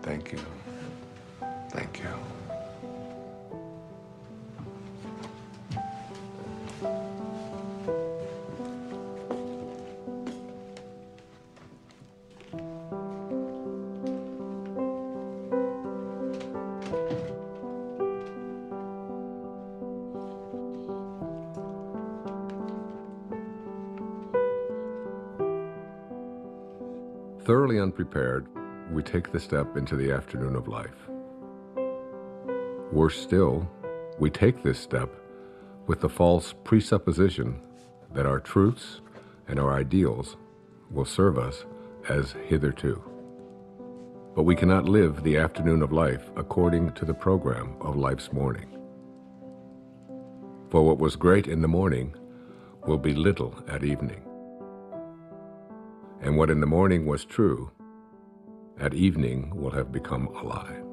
Thank you. Thank you. Thoroughly unprepared, we take the step into the afternoon of life. Worse still, we take this step with the false presupposition that our truths and our ideals will serve us as hitherto. But we cannot live the afternoon of life according to the program of life's morning. For what was great in the morning will be little at evening. And what in the morning was true, at evening will have become a lie.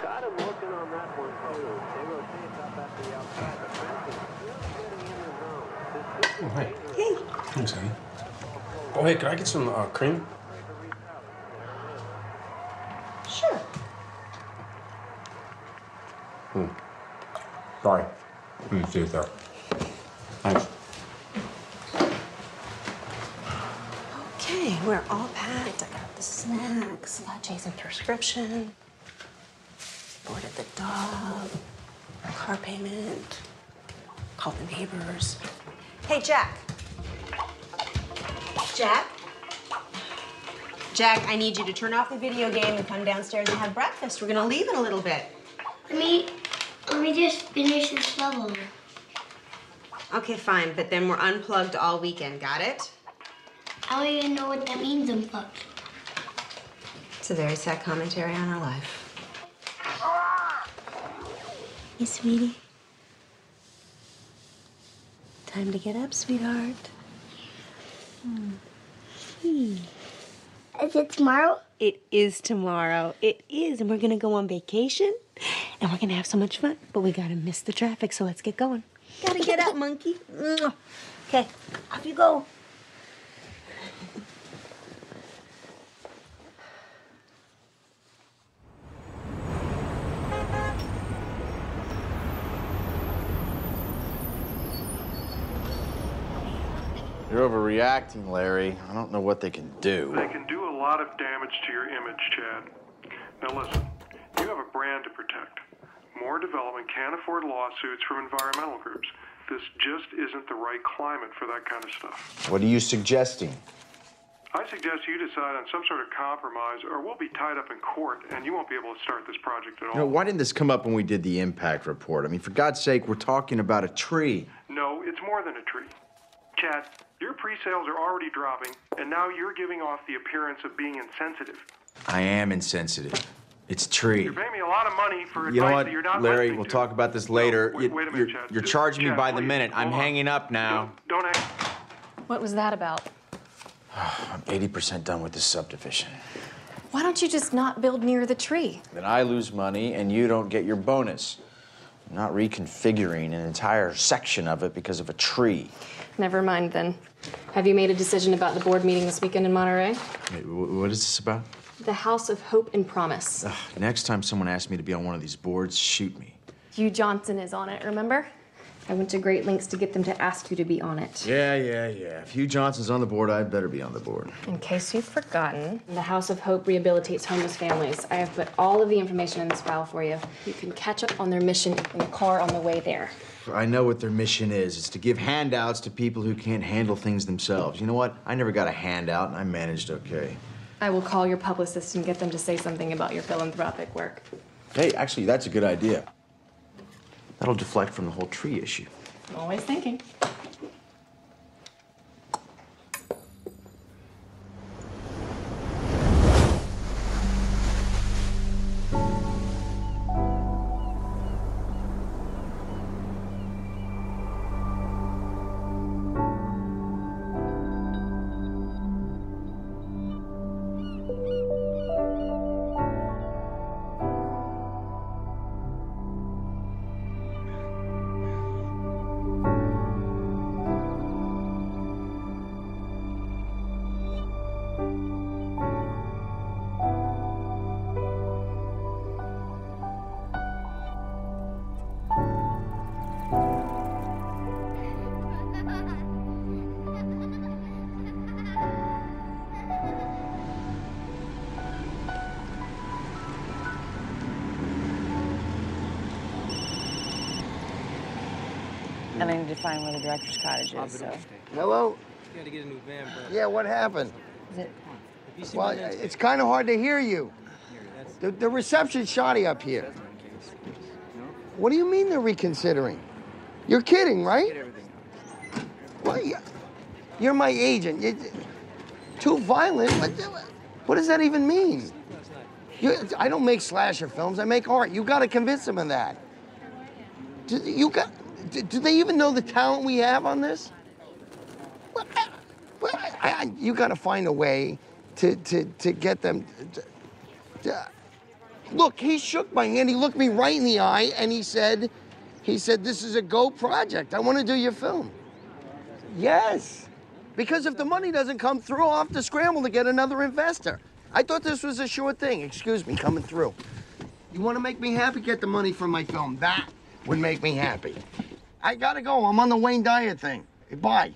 Got him looking on that one, too. They rotate up at the outside. The fence is just getting in the zone. Oh, hi. Hey. Thanks, honey. Oh, hey, could I get some cream? Sure. Sorry. Didn't see it there. Thanks. Okay, we're all packed. I got the snacks, got Jason's prescription, boarded the dog, car payment, called the neighbors. Hey, Jack. Jack? Jack, I need you to turn off the video game and come downstairs and have breakfast. We're gonna leave in a little bit. Let me just finish this level. Okay, fine, but then we're unplugged all weekend, got it? I don't even know what that means, unplugged. It's a very sad commentary on our life. Hey, sweetie. Time to get up, sweetheart. Is it tomorrow? It is tomorrow. It is, and we're gonna go on vacation, and we're gonna have so much fun, but we gotta miss the traffic, so let's get going. Gotta get up, monkey. Okay, off you go. You're overreacting, Larry. I don't know what they can do. They can do a lot of damage to your image, Chad. Now listen, you have a brand to protect. More development can't afford lawsuits from environmental groups. This just isn't the right climate for that kind of stuff. What are you suggesting? I suggest you decide on some sort of compromise, or we'll be tied up in court, and you won't be able to start this project at all. You know, why didn't this come up when we did the impact report? I mean, for God's sake, we're talking about a tree. No, it's more than a tree. Chad, your pre-sales are already dropping, and now you're giving off the appearance of being insensitive. I am insensitive. It's a tree. You're paying me a lot of money for advice You know what, that you're not Larry, listening we'll to. talk about this later. No, wait a minute, Chad. You're charging me Chad, by the please, minute. I'm hold on. hanging up now. Don't hang. What was that about? I'm 80% done with this subdivision. Why don't you just not build near the tree? Then I lose money and you don't get your bonus. I'm not reconfiguring an entire section of it because of a tree. Never mind then. Have you made a decision about the board meeting this weekend in Monterey? Wait, what is this about? The House of Hope and Promise. Ugh, next time someone asks me to be on one of these boards, shoot me. Hugh Johnson is on it, remember? I went to great lengths to get them to ask you to be on it. Yeah. If Hugh Johnson's on the board, I'd better be on the board. In case you've forgotten, the House of Hope rehabilitates homeless families. I have put all of the information in this file for you. You can catch up on their mission in the car on the way there. I know what their mission is. It's to give handouts to people who can't handle things themselves. You know what? I never got a handout, and I managed okay. I will call your publicist and get them to say something about your philanthropic work. Hey, actually, that's a good idea. That'll deflect from the whole tree issue. Always thinking. And I need to find where the director's cottage is, so. Hello? You gotta get a new van, bro. Yeah, what happened? Is it? Well, it's kind of hard to hear you. The reception's shoddy up here. What do you mean they're reconsidering? You're kidding, right? Well, you're my agent. Too violent? What does that even mean? I don't make slasher films. I make art. You got to convince them of that. Do they even know the talent we have on this? You got to find a way to get them. Look, he shook my hand. He looked me right in the eye, and he said, "This is a go project. I want to do your film." Yes, because if the money doesn't come through, I'll have to scramble to get another investor. I thought this was a sure thing. Excuse me, coming through. You want to make me happy? Get the money from my film. That would make me happy. I gotta go. I'm on the Wayne Dyer thing. Bye.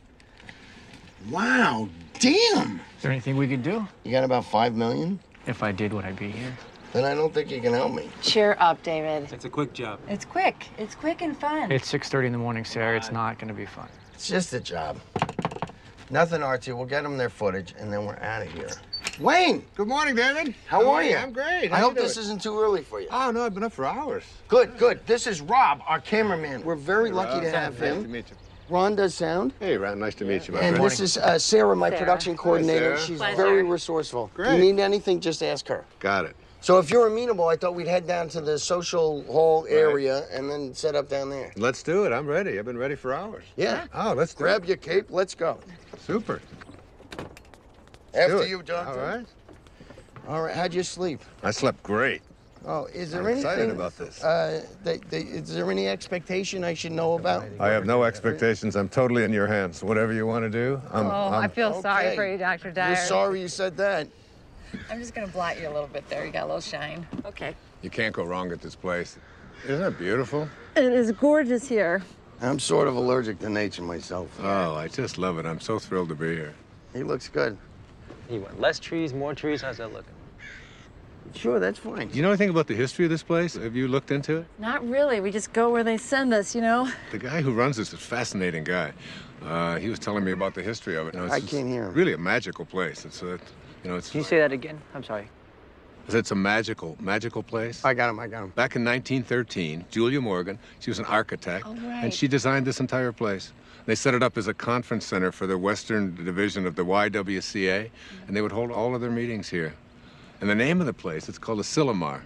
Wow, damn. Is there anything we could do? You got about $5 million? If I did, would I be here? Then I don't think you can help me. Cheer up, David. It's a quick job. It's quick. It's quick and fun. It's 6:30 in the morning, Sarah. It's not gonna be fun. It's just a job. Nothing artsy. We'll get them their footage, and then we're out of here. Wayne! Good morning, David. How are you? I'm great. I hope this isn't too early for you. Oh, no, I've been up for hours. Good, good. This is Rob, our cameraman. We're very lucky to have him. Nice to meet you. Ron does sound. Hey, Ron, nice to meet you, my And friend. this is Sarah, my production coordinator. Sarah. She's Pleasure. very resourceful. Great. You need anything, just ask her. Got it. So if you're amenable, I thought we'd head down to the social hall area and then set up down there. Let's do it. I'm ready. I've been ready for hours. Yeah. Oh, let's do Grab it. your cape. Let's go. Super. After it. you, Jonathan. All right. All right. How'd you sleep? I slept great. Oh, is there I'm anything? excited about this. Is there any expectation I should know about? I have no expectations. I'm totally in your hands. Whatever you want to do, I feel sorry Okay. for you, Dr. Dyer. You're sorry you said that. I'm just gonna blot you a little bit there. You got a little shine. Okay. You can't go wrong at this place. Isn't it beautiful? It is gorgeous here. I'm sort of allergic to nature myself. Oh, I just love it. I'm so thrilled to be here. He looks good. You want less trees, more trees? How's that looking? Sure, that's fine. Do you know anything about the history of this place? Have you looked into it? Not really. We just go where they send us, you know? The guy who runs this is a fascinating guy. He was telling me about the history of it. I can't hear him. Really a magical place. It's Can you say that again? I'm sorry. It's a magical place. I got him. Back in 1913, Julia Morgan, she was an architect, and she designed this entire place. They set it up as a conference center for the Western Division of the YWCA, and they would hold all of their meetings here. And the name of the place, it's called a Silomar.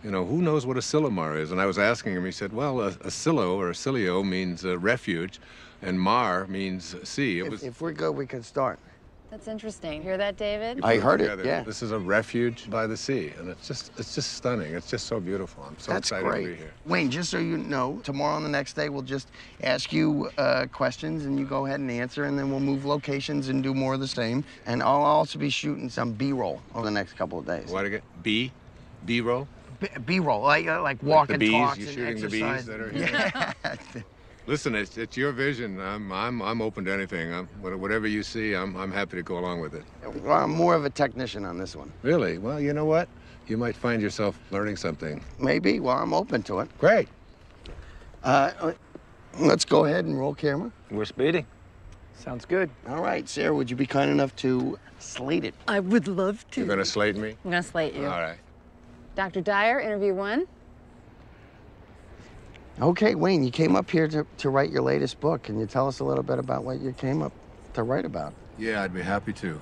You know, who knows what a Silomar is? And I was asking him, he said, well, a silo or a silio means refuge, and mar means sea. If we're good, we can start. That's interesting. Hear that, David? I heard it, together. yeah. This is a refuge by the sea, and it's just stunning. It's just so beautiful. I'm so That's excited great. to be here. Wayne, just so you know, tomorrow and the next day, we'll just ask you questions, and you go ahead and answer, and then we'll move locations and do more of the same. And I'll also be shooting some B-roll over the next couple of days. What again? B-roll? B-roll, like walk and bees, talks you're and shooting the bees exercise. that are here. Yeah. Listen, it's your vision. I'm open to anything. Whatever you see, I'm happy to go along with it. Well, I'm more of a technician on this one. Really? Well, you know what? You might find yourself learning something. Maybe. Well, I'm open to it. Great. Let's go ahead and roll camera. We're speeding. Sounds good. All right, Sarah, would you be kind enough to slate it? I would love to. You're gonna slate me? I'm gonna slate you. All right. Dr. Dyer, interview 1. Okay, Wayne, you came up here to write your latest book. Can you tell us a little bit about what you came up to write about? Yeah, I'd be happy to.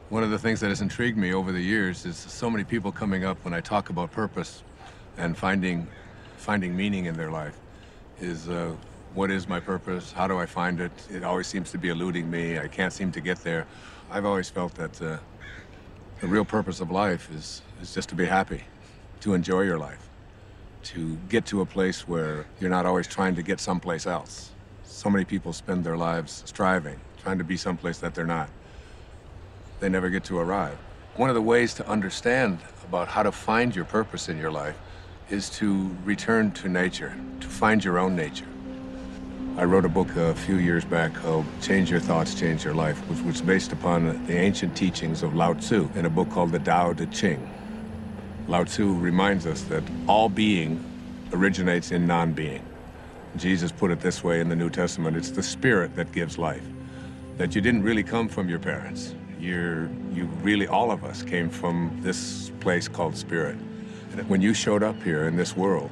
One of the things that has intrigued me over the years is so many people coming up when I talk about purpose and finding meaning in their life is what is my purpose? How do I find it? It always seems to be eluding me. I can't seem to get there. I've always felt that the real purpose of life is just to be happy, to enjoy your life, to get to a place where you're not always trying to get someplace else. So many people spend their lives striving, trying to be someplace that they're not. They never get to arrive. One of the ways to understand about how to find your purpose in your life is to return to nature, to find your own nature. I wrote a book a few years back called Change Your Thoughts, Change Your Life, which was based upon the ancient teachings of Lao Tzu in a book called the Tao Te Ching. Lao Tzu reminds us that all being originates in non-being. Jesus put it this way in the New Testament, it's the spirit that gives life. That you didn't really come from your parents. You really, all of us came from this place called spirit. And when you showed up here in this world,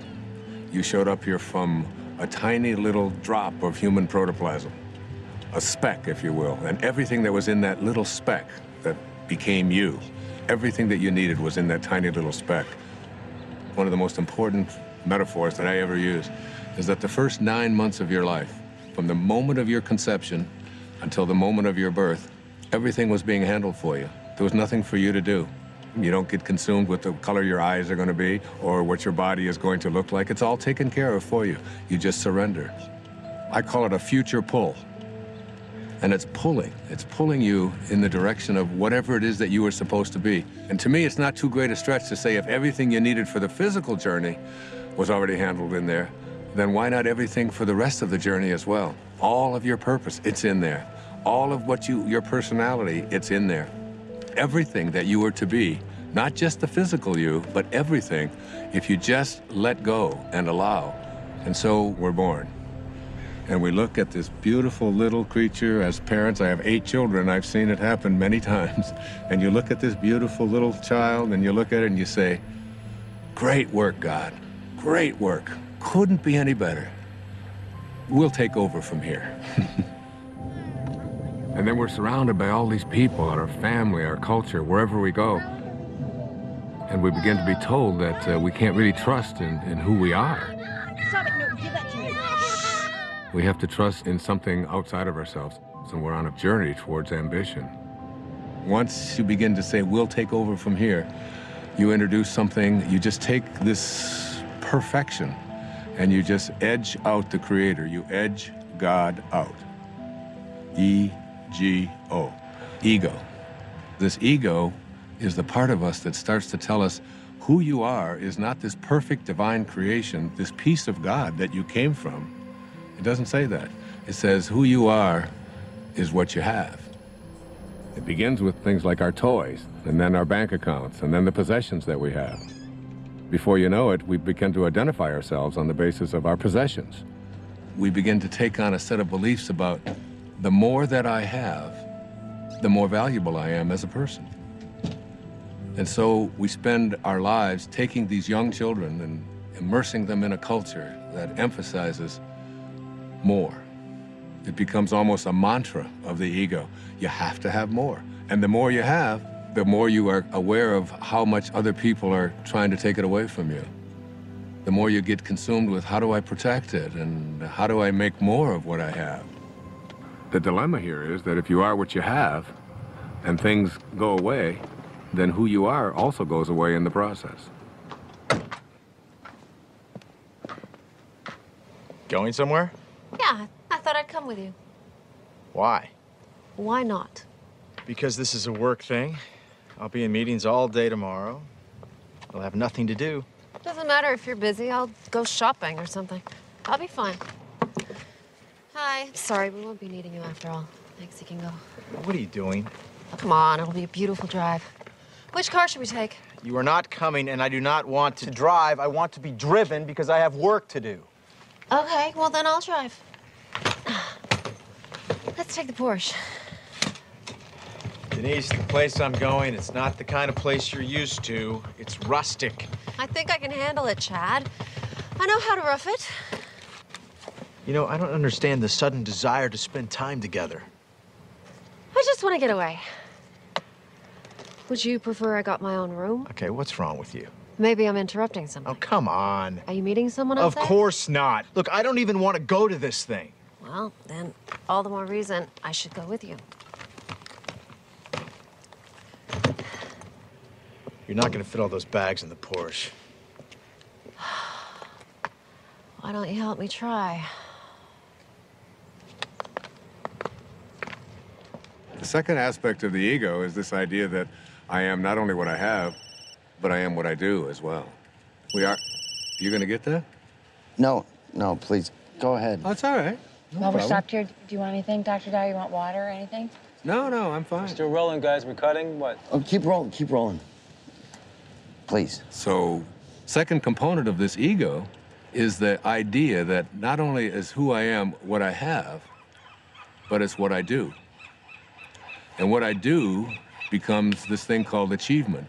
you showed up here from a tiny little drop of human protoplasm, a speck, if you will, and everything that was in that little speck that became you, everything that you needed was in that tiny little speck. One of the most important metaphors that I ever use is that the first 9 months of your life, from the moment of your conception until the moment of your birth, everything was being handled for you. There was nothing for you to do. You don't get consumed with the color your eyes are going to be or what your body is going to look like. It's all taken care of for you. You just surrender. I call it a future pull. And it's pulling you in the direction of whatever it is that you were supposed to be. And to me, it's not too great a stretch to say if everything you needed for the physical journey was already handled in there, then why not everything for the rest of the journey as well? All of your purpose, it's in there. All of what your personality, it's in there. Everything that you were to be, not just the physical you, but everything, if you just let go and allow. And so we're born. And we look at this beautiful little creature. As parents, I have 8 children. I've seen it happen many times. And you look at this beautiful little child and you look at it and you say, great work, God. Great work. Couldn't be any better. We'll take over from here. And then we're surrounded by all these people, our family, our culture, wherever we go. And we begin to be told that we can't really trust in who we are. Stop it, no, give that to me. We have to trust in something outside of ourselves. So we're on a journey towards ambition. Once you begin to say, we'll take over from here, you introduce something, you just take this perfection and you just edge out the Creator. You edge God out. E-G-O, ego. This ego is the part of us that starts to tell us who you are is not this perfect divine creation, this piece of God that you came from. It doesn't say that. It says who you are is what you have. It begins with things like our toys, and then our bank accounts, and then the possessions that we have. Before you know it, we begin to identify ourselves on the basis of our possessions. We begin to take on a set of beliefs about the more that I have, the more valuable I am as a person. And so we spend our lives taking these young children and immersing them in a culture that emphasizes more. It becomes almost a mantra of the ego. You have to have more. And the more you have, the more you are aware of how much other people are trying to take it away from you. The more you get consumed with how do I protect it and how do I make more of what I have. The dilemma here is that if you are what you have and things go away, then who you are also goes away in the process. Going somewhere? Yeah, I thought I'd come with you. Why? Why not? Because this is a work thing. I'll be in meetings all day tomorrow. I'll have nothing to do. doesn't matter if you're busy. I'll go shopping or something. I'll be fine. Hi. Sorry, we won't be needing you after all. Thanks, you can go. What are you doing? Oh, come on, it'll be a beautiful drive. Which car should we take? You are not coming, and I do not want to drive. I want to be driven because I have work to do. Okay, well then I'll drive. Let's take the Porsche. Denise, the place I'm going, it's not the kind of place you're used to. It's rustic. I think I can handle it, Chad. I know how to rough it. You know, I don't understand the sudden desire to spend time together. I just want to get away. Would you prefer I got my own room? Okay, what's wrong with you? Maybe I'm interrupting something. Oh, come on. Are you meeting someone else? Of course not. Look, I don't even want to go to this thing. Well, then all the more reason I should go with you. You're not going to fit all those bags in the Porsche. Why don't you help me try? The second aspect of the ego is this idea that I am not only what I have, but I am what I do as well. We are... You gonna get that? No, please, go ahead. Oh, it's all right. No While we're problem. stopped here, do you want anything, Dr. Dow? You want water or anything? No, I'm fine. Still rolling, guys. We're cutting. What? Oh, keep rolling. Please. So, second component of this ego is the idea that not only is who I am what I have, but it's what I do. And what I do becomes this thing called achievement.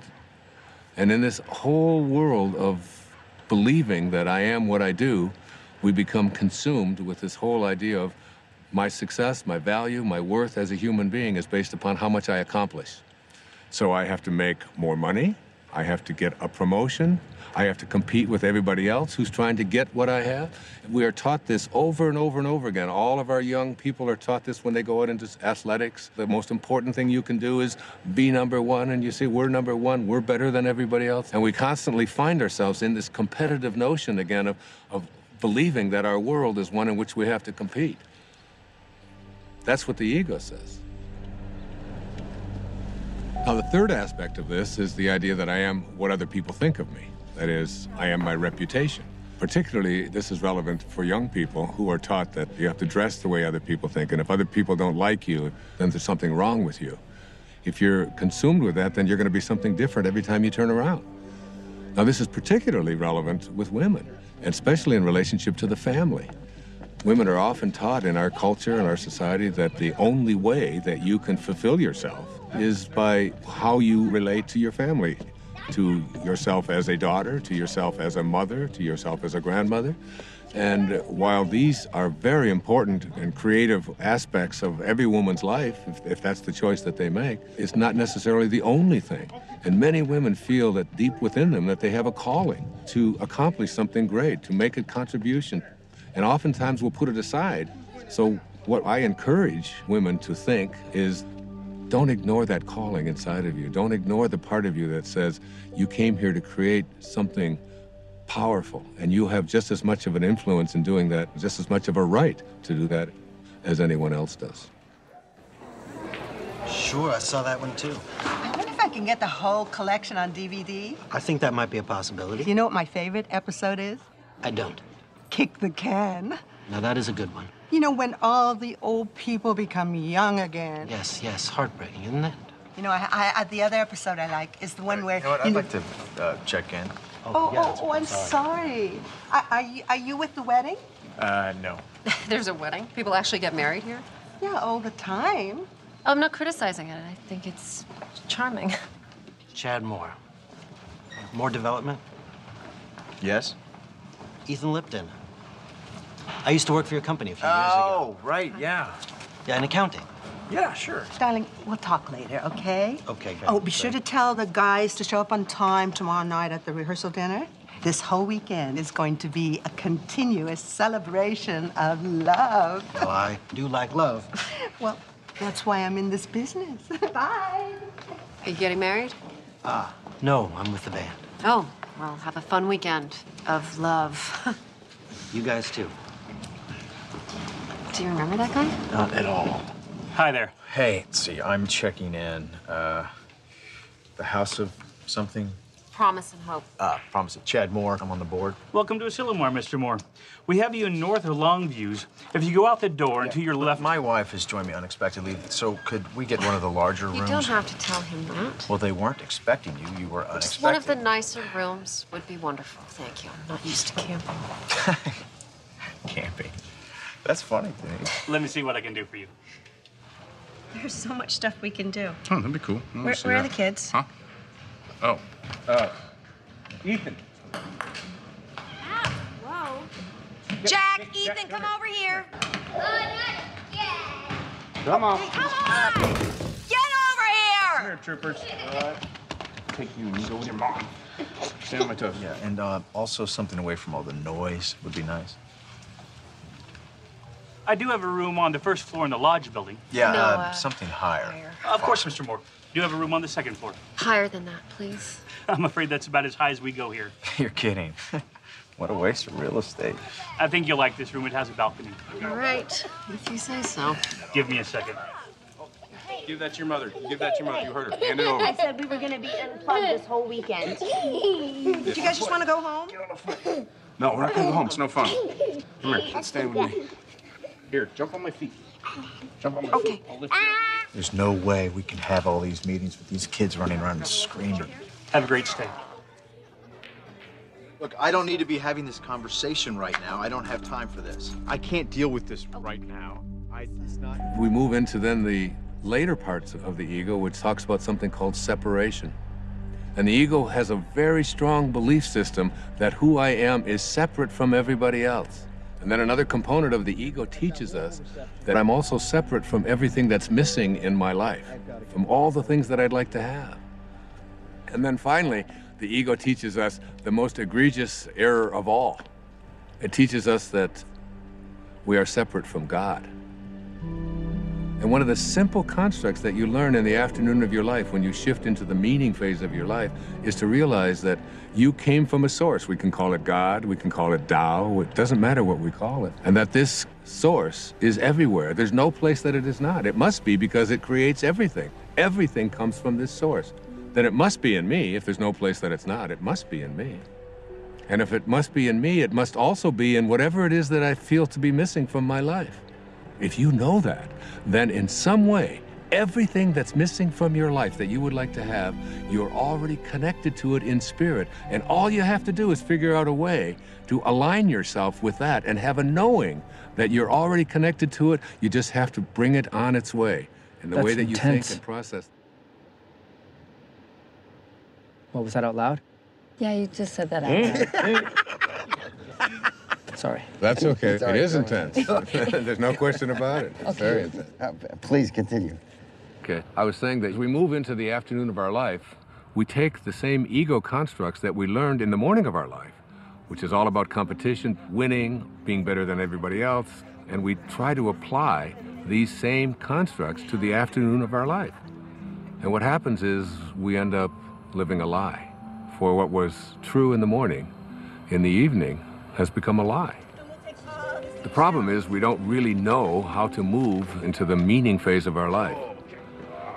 And in this whole world of believing that I am what I do, we become consumed with this whole idea of my success, my value, my worth as a human being is based upon how much I accomplish. So I have to make more money, I have to get a promotion, I have to compete with everybody else who's trying to get what I have. We are taught this over and over and over again. All of our young people are taught this when they go out into athletics. The most important thing you can do is be number one, and you say, we're number one, we're better than everybody else. And we constantly find ourselves in this competitive notion again of believing that our world is one in which we have to compete. That's what the ego says. Now, the third aspect of this is the idea that I am what other people think of me. That is, I am my reputation. Particularly, this is relevant for young people who are taught that you have to dress the way other people think, and if other people don't like you, then there's something wrong with you. If you're consumed with that, then you're going to be something different every time you turn around. Now, this is particularly relevant with women, and especially in relationship to the family. Women are often taught in our culture and our society that the only way that you can fulfill yourself is by how you relate to your family, to yourself as a daughter, to yourself as a mother, to yourself as a grandmother. And while these are very important and creative aspects of every woman's life, if that's the choice that they make, it's not necessarily the only thing. And many women feel that deep within them that they have a calling to accomplish something great, to make a contribution. And oftentimes we'll put it aside. So what I encourage women to think is, don't ignore that calling inside of you. Don't ignore the part of you that says you came here to create something powerful, and you have just as much of an influence in doing that, just as much of a right to do that as anyone else does. Sure, I saw that one too. I wonder if I can get the whole collection on DVD. I think that might be a possibility. You know what my favorite episode is? I don't. Kick the Can. Now that is a good one. You know, when all the old people become young again. Yes, heartbreaking, isn't it? You know, I the other episode I like is the one where... You know what, I'd like to check in. I'm sorry. Are you with the wedding? No. There's a wedding? People actually get married here? Yeah, all the time. Oh, I'm not criticizing it. I think it's charming. Chad Moore. More development? Yes? Ethan Lipton. I used to work for your company a few years ago. Oh, right, yeah. Yeah, in accounting. Yeah, sure. Darling, we'll talk later, okay? Okay, great. Oh, be sure to tell the guys to show up on time tomorrow night at the rehearsal dinner. This whole weekend is going to be a continuous celebration of love. Well, I do like love. Well, that's why I'm in this business. Bye. Are you getting married? No, I'm with the band. Oh, well, have a fun weekend of love. You guys too. Do you remember that guy? Not at all. Hi there. Hey, let's see, I'm checking in. The house of something? Promise and Hope. Promise it. Chad Moore, I'm on the board. Welcome to Asilomar, Mr. Moore. We have you in North or Longviews. If you go out the door and to your left... My wife has joined me unexpectedly, so could we get one of the larger rooms? You don't have to tell him that. Well, they weren't expecting you. You were unexpected. Just one of the nicer rooms would be wonderful. Thank you. I'm not used to camping. Camping. That's funny, Denise. Let me see what I can do for you. There's so much stuff we can do. Oh, that'd be cool. Where are the kids? Huh? Oh. Ethan. Whoa. Jack, Ethan, come over here. Come on. Come on! Get over here! Come here, troopers. Take you and go with your mom. Stand on my toes. Yeah, and also something away from all the noise would be nice. I do have a room on the first floor in the lodge building. Yeah, No, something higher. Of course, Mr. Moore. Do have a room on the second floor. Higher than that, please. I'm afraid that's about as high as we go here. You're kidding. What a waste of real estate. I think you'll like this room. It has a balcony. All right, if you say so. Give me a second. Give that to your mother. Give that to your mother. You heard her. Hand it over. I said we were going to be unplugged this whole weekend. Do you guys just want to go home? No, we're not going to go home. It's no fun. Come here. Stand with me. Here, jump on my feet. Jump on my feet. I'll lift you up. There's no way we can have all these meetings with these kids running around and screaming. Have a great stay. Look, I don't need to be having this conversation right now. I don't have time for this. I can't deal with this right now. We move into then the later parts of the ego, which talks about something called separation. And the ego has a very strong belief system that who I am is separate from everybody else. And then another component of the ego teaches us that I'm also separate from everything that's missing in my life, from all the things that I'd like to have. And then finally, the ego teaches us the most egregious error of all. It teaches us that we are separate from God. And one of the simple constructs that you learn in the afternoon of your life when you shift into the meaning phase of your life is to realize that you came from a source. We can call it God, we can call it Tao, it doesn't matter what we call it. And that this source is everywhere. There's no place that it is not. It must be because it creates everything. Everything comes from this source. Then it must be in me. If there's no place that it's not, it must be in me. And if it must be in me, it must also be in whatever it is that I feel to be missing from my life. If you know that, then in some way, everything that's missing from your life that you would like to have, you're already connected to it in spirit. And all you have to do is figure out a way to align yourself with that and have a knowing that you're already connected to it. You just have to bring it on its way. And the way that you think and process. What, was that out loud? Yeah, you just said that out loud. Sorry. That's okay. It is Sorry. intense. There's no question about it. It's very intense. Please continue. Okay. I was saying that as we move into the afternoon of our life, we take the same ego constructs that we learned in the morning of our life, which is all about competition, winning, being better than everybody else, and we try to apply these same constructs to the afternoon of our life. And what happens is we end up living a lie. For what was true in the morning, in the evening, has become a lie. The problem is we don't really know how to move into the meaning phase of our life.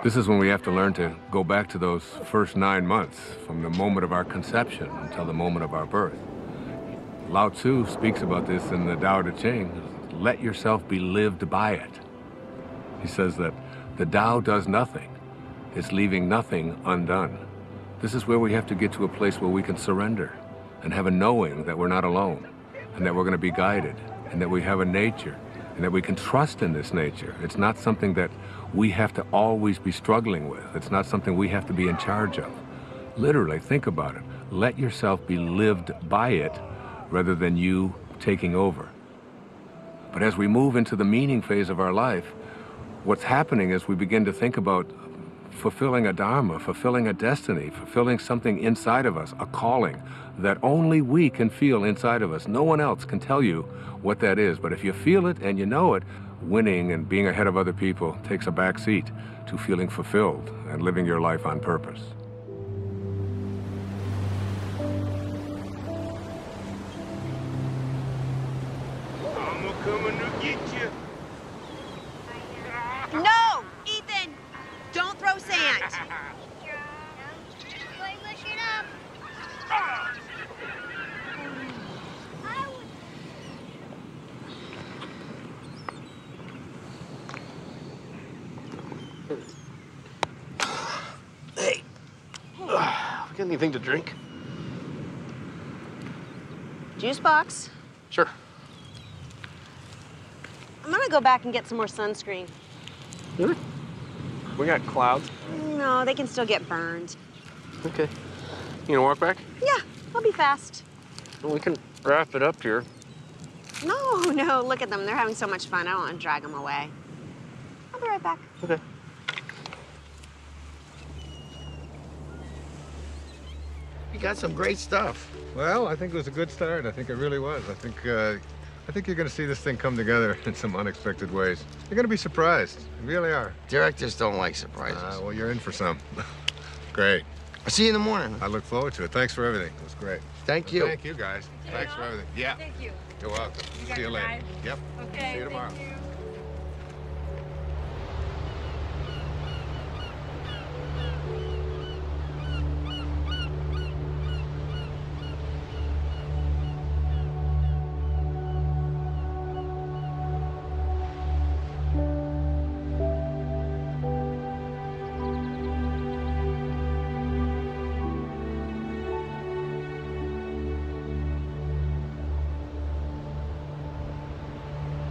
This is when we have to learn to go back to those first 9 months, from the moment of our conception until the moment of our birth. Lao Tzu speaks about this in the Tao Te Ching. Let yourself be lived by it. He says that the Tao does nothing. It's leaving nothing undone. This is where we have to get to a place where we can surrender and have a knowing that we're not alone, and that we're going to be guided, and that we have a nature, and that we can trust in this nature. It's not something that we have to always be struggling with. It's not something we have to be in charge of. Literally, think about it. Let yourself be lived by it rather than you taking over. But as we move into the meaning phase of our life, what's happening is we begin to think about fulfilling a dharma, fulfilling a destiny, fulfilling something inside of us, a calling that only we can feel inside of us. No one else can tell you what that is. But if you feel it and you know it, winning and being ahead of other people takes a back seat to feeling fulfilled and living your life on purpose. I'm coming to get you. No! Ethan! Don't throw sand! Hey, we got anything to drink? Juice box. Sure. I'm gonna go back and get some more sunscreen. Really? We got clouds. No, they can still get burned. Okay. You gonna walk back? Yeah, I'll be fast. Well, we can wrap it up here. No, look at them. They're having so much fun. I don't want to drag them away. I'll be right back. Okay. You got some great stuff. Well, I think it was a good start. I think it really was. I think you're going to see this thing come together in some unexpected ways. You're going to be surprised. You really are. Directors don't like surprises. Well, you're in for some. Great. I'll see you in the morning. I look forward to it. Thanks for everything. It was great. Thank you. Thank you, guys. Thanks for everything. Yeah. Thank you. You're welcome. See you later. ride? Yep. Okay. See you tomorrow. Thank you.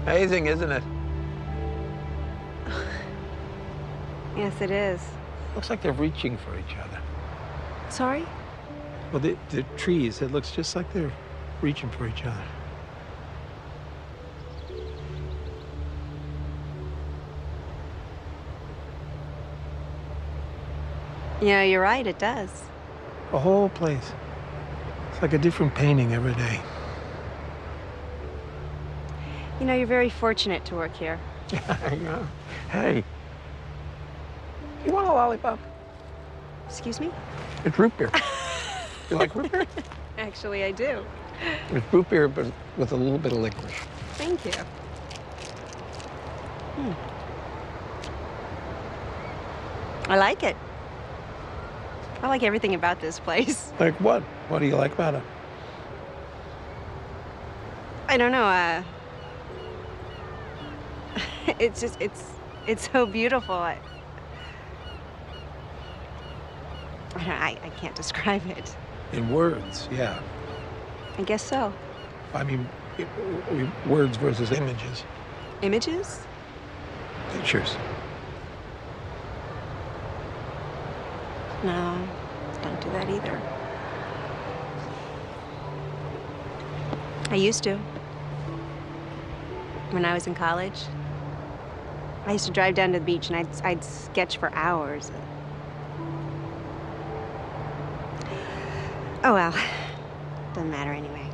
Amazing, isn't it? Yes, it is. Looks like they're reaching for each other. Sorry? Well, the trees, it looks just like they're reaching for each other. Yeah, you're right, it does. The whole place. It's like a different painting every day. You know, you're very fortunate to work here. I know. Hey, you want a lollipop? Excuse me? It's root beer. You like root beer? Actually, I do. It's root beer, but with a little bit of licorice. Thank you. I like it. I like everything about this place. Like what? What do you like about it? I don't know, it's just, it's so beautiful. I can't describe it. In words, yeah. I guess so. I mean, words versus images. Images? Pictures. No, don't do that either. I used to. When I was in college, I used to drive down to the beach and I'd sketch for hours. Oh well, doesn't matter anyway.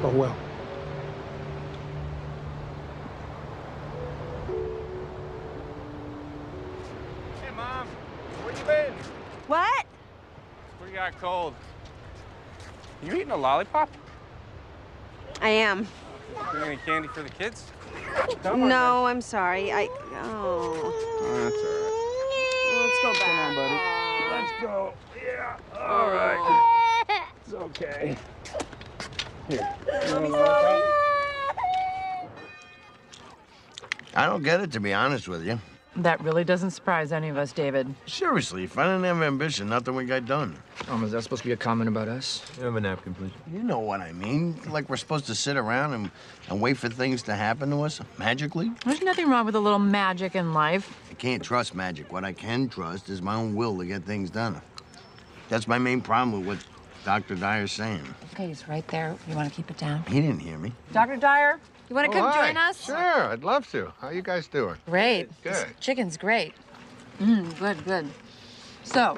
Oh well. Hey, Mom, where you been? What? We got cold. You eating a lollipop? I am. Bring any candy for the kids? No, I'm sorry. Oh. That's all right. Let's go back. Come on, buddy. Let's go. Yeah. All right. It's okay. Here. I don't get it, to be honest with you. That really doesn't surprise any of us, David. Seriously, if I didn't have ambition, nothing would get done. Is that supposed to be a comment about us? You have a napkin, please. You know what I mean. Like we're supposed to sit around and wait for things to happen to us magically. There's nothing wrong with a little magic in life. I can't trust magic. What I can trust is my own will to get things done. That's my main problem with what Dr. Dyer's saying. Okay, he's right there. You want to keep it down? He didn't hear me. Dr. Dyer, you want to come hi. join us? Sure, I'd love to. How you guys doing? Great. Good. This chicken's great. Good. So,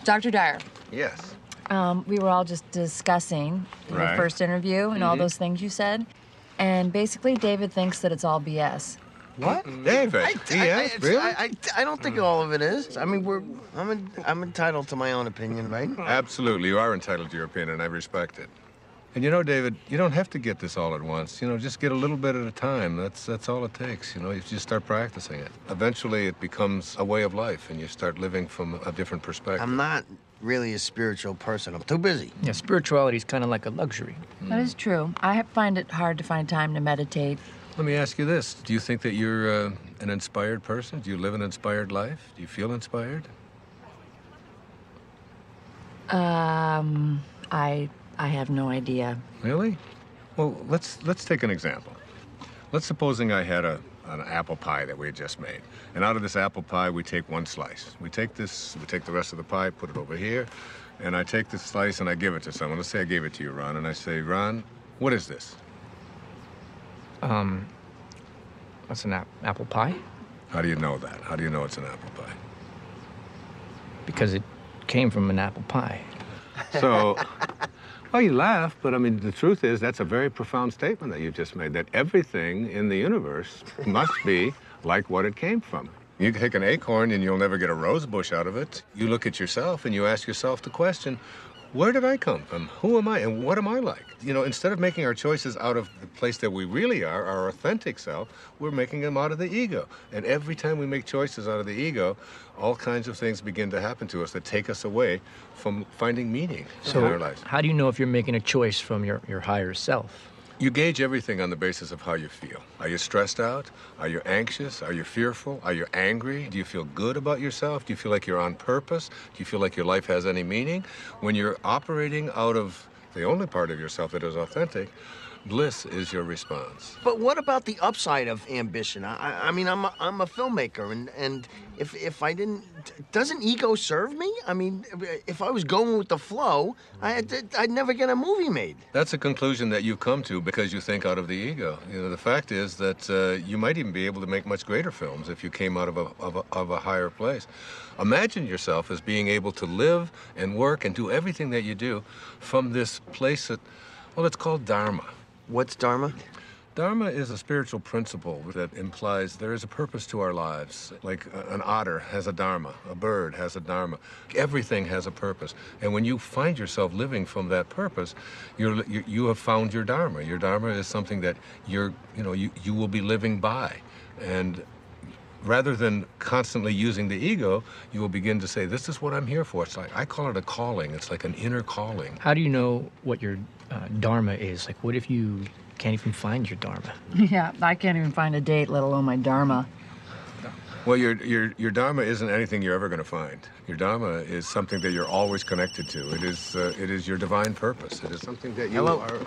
Dr. Dyer. Yes. We were all just discussing your Right. first interview and all those things you said. And basically, David thinks that it's all BS. What? David? Yes, really? I don't think all of it is. I mean, I'm entitled to my own opinion, right? Absolutely. You are entitled to your opinion, and I respect it. And you know, David, you don't have to get this all at once. You know, just get a little bit at a time. That's all it takes. You know, you just start practicing it. Eventually, it becomes a way of life, and you start living from a different perspective. I'm not really a spiritual person. I'm too busy. Yeah, spirituality is kind of like a luxury. That is true. I find it hard to find time to meditate Let me ask you this. Do you think that you're an inspired person? Do you live an inspired life? Do you feel inspired? I have no idea. Really? Well, let's take an example. Let's supposing I had an apple pie that we had just made. And out of this apple pie, we take one slice. We take the rest of the pie, put it over here, and I take this slice and I give it to someone. Let's say I gave it to you, Ron, and I say, Ron, what is this? What's an apple pie? How do you know that? How do you know it's an apple pie? Because it came from an apple pie. So, well, you laugh, but I mean, the truth is that's a very profound statement that you just made, that everything in the universe must be like what it came from. You take an acorn and you'll never get a rose bush out of it. You look at yourself and you ask yourself the question, where did I come from? Who am I and what am I like? You know, instead of making our choices out of the place that we really are, our authentic self, we're making them out of the ego. And every time we make choices out of the ego, all kinds of things begin to happen to us that take us away from finding meaning in our lives. How do you know if you're making a choice from your higher self? You gauge everything on the basis of how you feel. Are you stressed out? Are you anxious? Are you fearful? Are you angry? Do you feel good about yourself? Do you feel like you're on purpose? Do you feel like your life has any meaning? When you're operating out of the only part of yourself that is authentic, bliss is your response. But what about the upside of ambition? I mean, I'm a filmmaker, and if I didn't, doesn't ego serve me? I mean, if I was going with the flow, I'd never get a movie made. That's a conclusion that you've come to because you think out of the ego. You know, the fact is that you might even be able to make much greater films if you came out of a higher place. Imagine yourself as being able to live and work and do everything that you do from this place that, well, it's called Dharma. What's Dharma? Dharma is a spiritual principle that implies there is a purpose to our lives. Like an otter has a dharma, a bird has a dharma. Everything has a purpose. And when you find yourself living from that purpose, you have found your dharma. Your dharma is something that you will be living by. And rather than constantly using the ego, you will begin to say, this is what I'm here for. It's like, I call it a calling. It's like an inner calling. How do you know what your dharma is? Like, what if you can't even find your dharma? Yeah, I can't even find a date, let alone my dharma. Well, your dharma isn't anything you're ever going to find. Your dharma is something that you're always connected to. It is your divine purpose. It is something that you are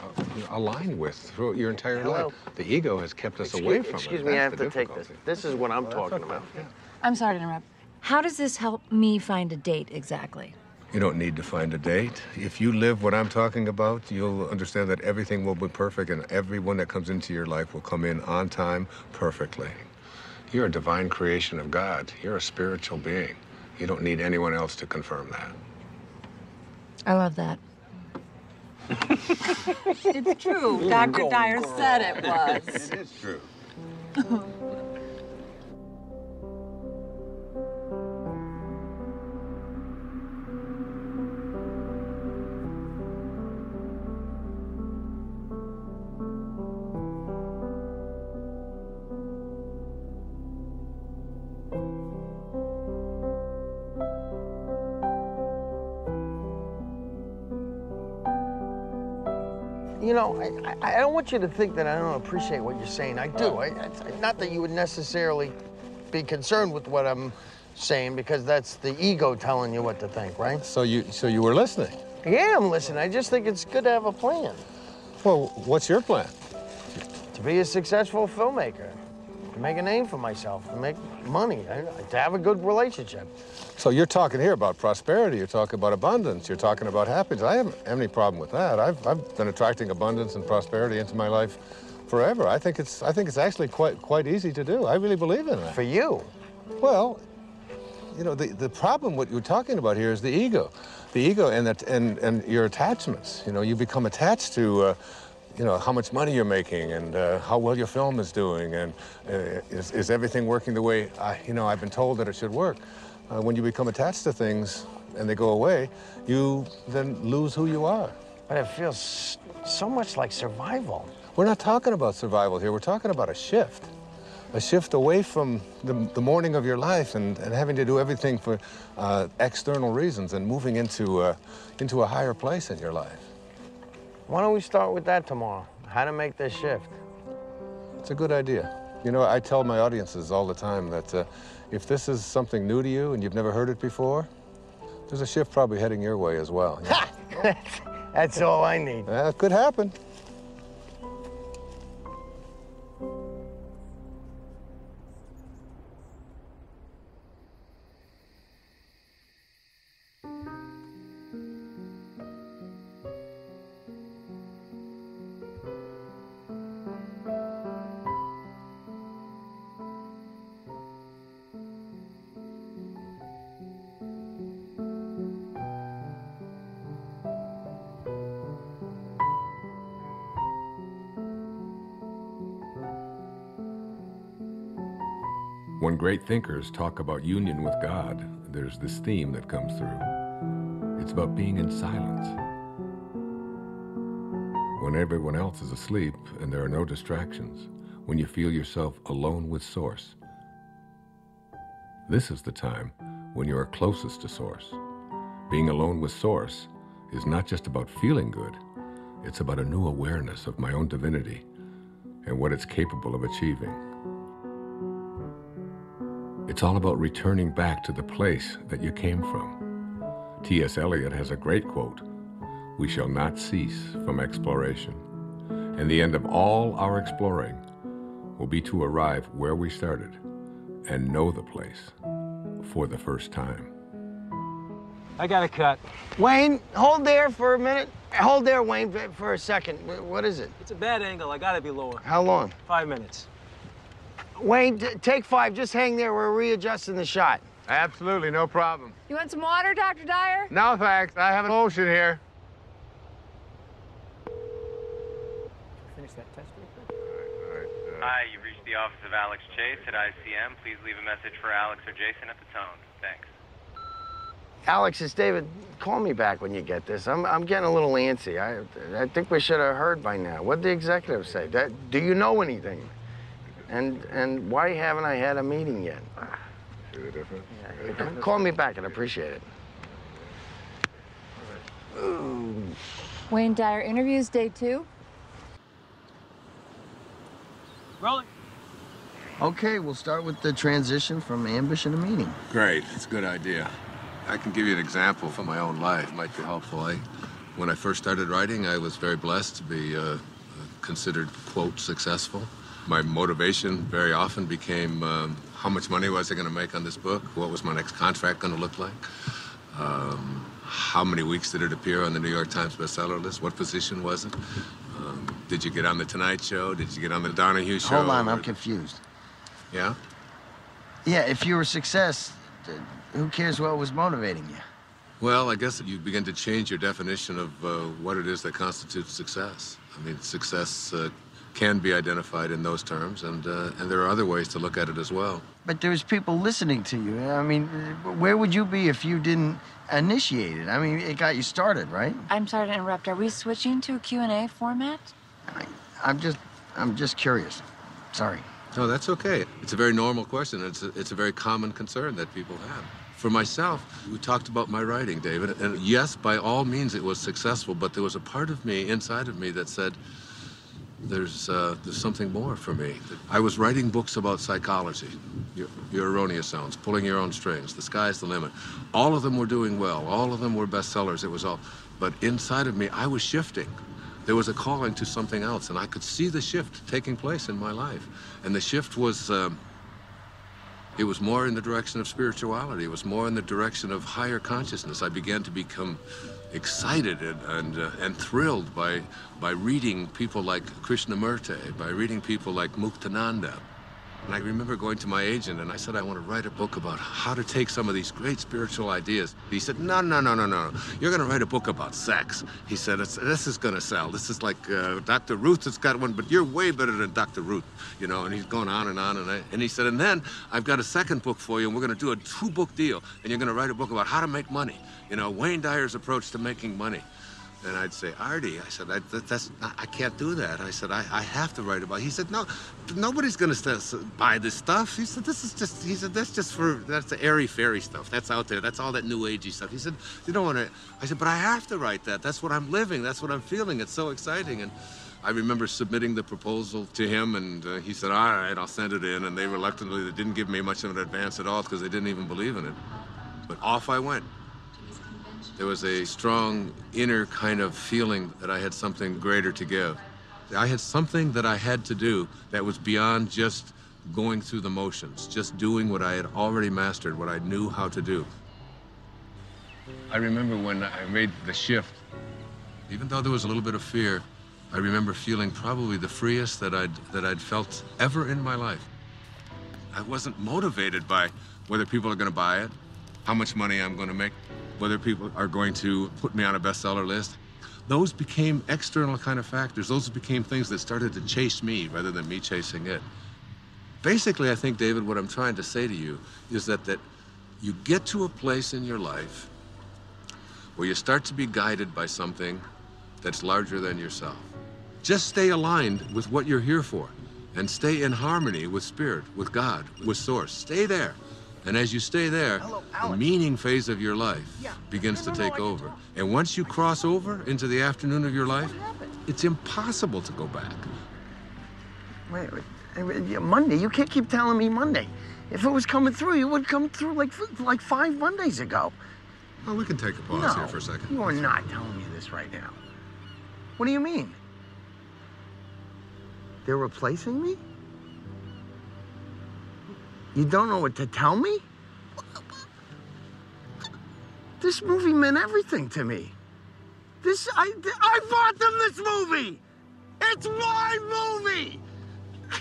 aligned with throughout your entire life. The ego has kept us away from it. Excuse me, I have to take this. This is what I'm talking about. I'm sorry to interrupt. How does this help me find a date exactly? You don't need to find a date. If you live what I'm talking about, you'll understand that everything will be perfect and everyone that comes into your life will come in on time perfectly. You're a divine creation of God. You're a spiritual being. You don't need anyone else to confirm that. I love that. It's true. Dr. Dyer said it was. It is true. You know, I don't want you to think that I don't appreciate what you're saying. I do. Not that you would necessarily be concerned with what I'm saying, because that's the ego telling you what to think, right? So you were listening? Yeah, I'm listening. I just think it's good to have a plan. Well, what's your plan? To be a successful filmmaker, to make a name for myself, to make money, to have a good relationship. So you're talking here about prosperity, you're talking about abundance, you're talking about happiness. I haven't any problem with that. I've been attracting abundance and prosperity into my life forever. I think it's actually quite easy to do. I really believe in that. For you? Well, you know, the problem what you're talking about here is the ego. The ego and your attachments. You know, you become attached to you know, how much money you're making and how well your film is doing and is everything working the way I've been told that it should work. When you become attached to things and they go away, you then lose who you are. But it feels so much like survival. We're not talking about survival here. We're talking about a shift away from the morning of your life and having to do everything for external reasons and moving into a higher place in your life. Why don't we start with that tomorrow? How to make this shift? It's a good idea. You know, I tell my audiences all the time that if this is something new to you and you've never heard it before, there's a shift probably heading your way as well. Ha! That's all I need. It could happen. When great thinkers talk about union with God, there's this theme that comes through. It's about being in silence. When everyone else is asleep and there are no distractions, when you feel yourself alone with Source, this is the time when you are closest to Source. Being alone with Source is not just about feeling good, it's about a new awareness of my own divinity and what it's capable of achieving. It's all about returning back to the place that you came from. T.S. Eliot has a great quote, "We shall not cease from exploration, and the end of all our exploring will be to arrive where we started and know the place for the first time." I got a cut. Wayne, hold there for a minute. Hold there, Wayne, for a second. What is it? It's a bad angle. I gotta be lower. How long? 5 minutes. Wayne, take 5. Just hang there. We're readjusting the shot. Absolutely, no problem. You want some water, Dr. Dyer? No, thanks. I have an ocean here. Finish that test real quick. Hi, you've reached the office of Alex Chase at ICM. Please leave a message for Alex or Jason at the tone. Thanks. Alex, it's David. Call me back when you get this. I'm getting a little antsy. I think we should have heard by now. What'd the executive say? Do you know anything? And why haven't I had a meeting yet? See the difference? Yeah, call me back. I'd appreciate it. Ooh. Wayne Dyer interviews day 2. Rolling. Okay, we'll start with the transition from ambition to meaning. Great, it's a good idea. I can give you an example from my own life. It might be helpful. When I first started writing, I was very blessed to be considered, quote, successful. My motivation very often became how much money was I going to make on this book? What was my next contract going to look like? How many weeks did it appear on the New York Times bestseller list? What position was it? Did you get on the Tonight Show? Did you get on the Donahue Show? Hold on, I'm confused. Yeah? Yeah, if you were a success, who cares what was motivating you? Well, I guess you begin to change your definition of what it is that constitutes success. I mean, success can be identified in those terms, and there are other ways to look at it as well. But there's people listening to you. I mean, where would you be if you didn't initiate it? I mean, it got you started, right? I'm sorry to interrupt. Are we switching to a Q&A format? I'm just curious. Sorry. No, that's okay. It's a very normal question. It's a very common concern that people have. For myself, we talked about my writing, David, and yes, by all means it was successful, but there was a part of me, inside of me, that said, there's something more for me. I was writing books about psychology, your erroneous zones, pulling your own strings, the sky's the limit. All of them were doing well. All of them were bestsellers. It was all, but inside of me, I was shifting. There was a calling to something else, and I could see the shift taking place in my life. And the shift was, it was more in the direction of spirituality. It was more in the direction of higher consciousness. I began to become excited and thrilled by reading people like Krishnamurti, by reading people like Muktananda. And I remember going to my agent and I said, I want to write a book about how to take some of these great spiritual ideas. He said, no. You're going to write a book about sex. He said, this is going to sell. This is like Dr. Ruth has got one, but you're way better than Dr. Ruth, you know, and he's going on. And he said, and then I've got a second book for you, and we're going to do a 2-book deal, and you're going to write a book about how to make money. You know, Wayne Dyer's approach to making money. And I'd say, Artie, I said, I can't do that. I said, I have to write about it. He said, no, nobody's going to buy this stuff. He said, that's the airy-fairy stuff. That's out there. That's all that new agey stuff. He said, you don't want to. I said, but I have to write that. That's what I'm living. That's what I'm feeling. It's so exciting. And I remember submitting the proposal to him, and he said, all right, I'll send it in. And they reluctantly, they didn't give me much of an advance at all because they didn't even believe in it. But off I went. There was a strong inner kind of feeling that I had something greater to give. I had something that I had to do that was beyond just going through the motions, just doing what I had already mastered, what I knew how to do. I remember when I made the shift, even though there was a little bit of fear, I remember feeling probably the freest that I'd felt ever in my life. I wasn't motivated by whether people are going to buy it, how much money I'm going to make, whether people are going to put me on a bestseller list. Those became external kind of factors. Those became things that started to chase me rather than me chasing it. Basically, I think, David, what I'm trying to say to you is that you get to a place in your life where you start to be guided by something that's larger than yourself. Just stay aligned with what you're here for and stay in harmony with Spirit, with God, with Source. Stay there. And as you stay there, the meaning phase of your life begins to take over. And once you cross over into the afternoon of your life, it's impossible to go back. Wait, Monday? You can't keep telling me Monday. If it was coming through, it would come through like 5 Mondays ago. Well, we can take a pause here for a second. You are not telling me this right now. What do you mean? They're replacing me? You don't know what to tell me? This movie meant everything to me. I bought them this movie! It's my movie!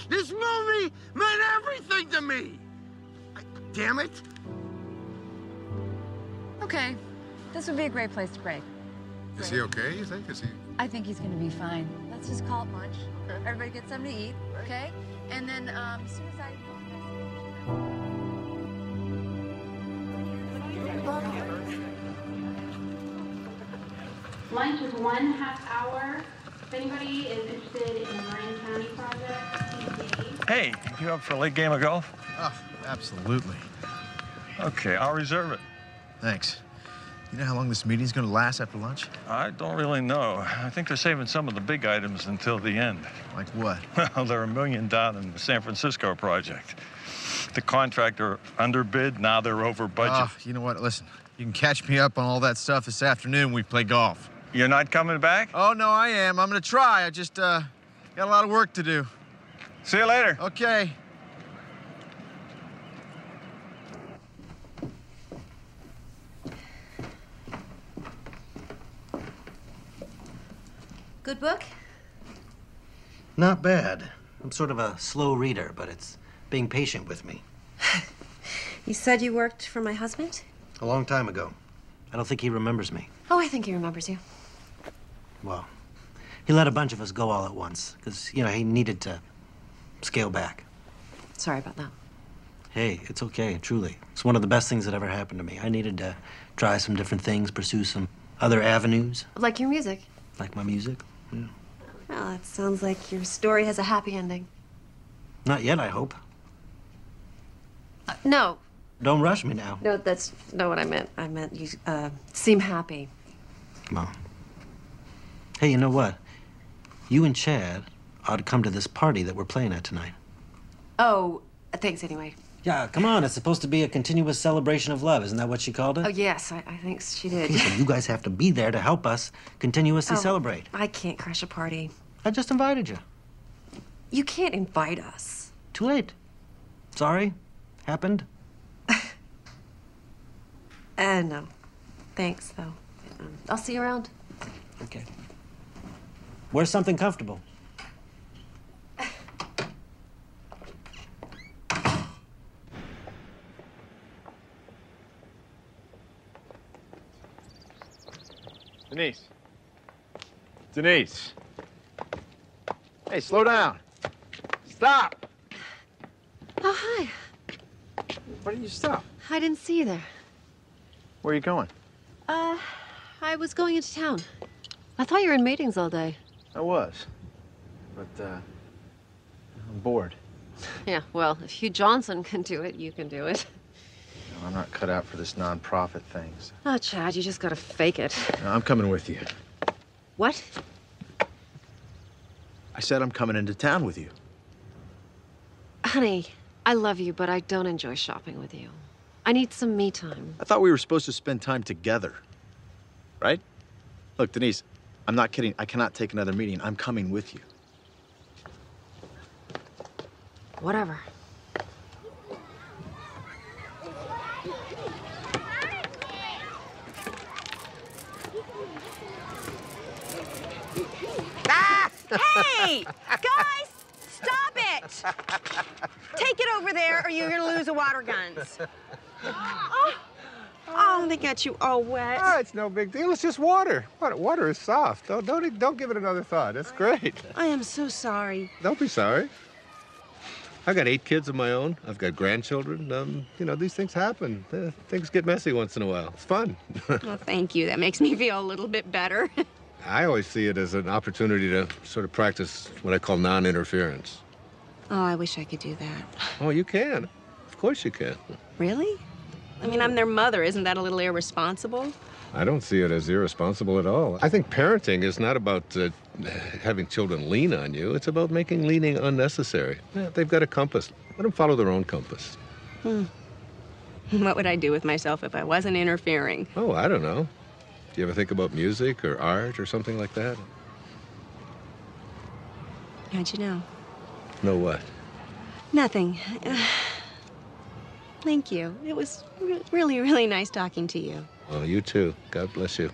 This movie meant everything to me! Damn it! Okay, this would be a great place to break. Is he okay, you think? I think he's gonna be fine. Let's just call it lunch. Everybody get something to eat, okay? And then as soon as I... Lunch is 1/2 hour. If anybody is interested in the Marin County project, Hey, you up for a late game of golf? Oh, absolutely. Okay, I'll reserve it. Thanks. You know how long this meeting's gonna last after lunch? I don't really know. I think they're saving some of the big items until the end. Like what? Well, they're $1 million down in the San Francisco project. The contractor underbid, now they're over budget. You know what? Listen, you can catch me up on all that stuff this afternoon when we play golf. You're not coming back? Oh, no, I am. I'm gonna try. I just, got a lot of work to do. See you later. Okay. Good book? Not bad. I'm sort of a slow reader, but it's being patient with me. You said you worked for my husband? A long time ago. I don't think he remembers me. Oh, I think he remembers you. Well, he let a bunch of us go all at once, because, you know, he needed to scale back. Sorry about that. Hey, it's okay, truly. It's one of the best things that ever happened to me. I needed to try some different things, pursue some other avenues. Like your music. Like my music, yeah. Well, it sounds like your story has a happy ending. Not yet, I hope. No. Don't rush me now. No, that's not what I meant. I meant you seem happy. Well. Hey, you know what? You and Chad ought to come to this party that we're playing at tonight. Oh, thanks anyway. Yeah, come on. It's supposed to be a continuous celebration of love. Isn't that what she called it? Oh, yes, I think she did. Okay, so you guys have to be there to help us continuously celebrate. I can't crash a party. I just invited you. You can't invite us. Too late. Sorry. Happened. No. Thanks, though. I'll see you around. Okay. Wear something comfortable. Denise. Denise. Hey, slow down. Stop! Oh, hi. Why did you stop? I didn't see you there. Where are you going? I was going into town. I thought you were in meetings all day. I was. But, I'm bored. Yeah, well, if Hugh Johnson can do it, you can do it. No, I'm not cut out for this non-profit thing. So. Oh, Chad, you just gotta fake it. No, I'm coming with you. What? I said I'm coming into town with you. Honey, I love you, but I don't enjoy shopping with you. I need some me time. I thought we were supposed to spend time together, right? Look, Denise, I'm not kidding. I cannot take another meeting. I'm coming with you. Whatever. Hey, guys, stop it! Take it over there or you're gonna lose the water guns. Oh, they got you all wet. Oh, it's no big deal. It's just water. Water is soft. Don't give it another thought. It's great. I am so sorry. Don't be sorry. I got 8 kids of my own. I've got grandchildren. You know, these things happen. Things get messy once in a while. It's fun. Well, thank you. That makes me feel a little bit better. I always see it as an opportunity to sort of practice what I call non-interference. Oh, I wish I could do that. Oh, you can. Of course you can. Really? I mean, I'm their mother. Isn't that a little irresponsible? I don't see it as irresponsible at all. I think parenting is not about having children lean on you. It's about making leaning unnecessary. Yeah, they've got a compass. Let them follow their own compass. What would I do with myself if I wasn't interfering? Oh, I don't know. Do you ever think about music or art or something like that? How'd you know? Know what? Nothing. Thank you. It was really, really nice talking to you. Well, you too. God bless you.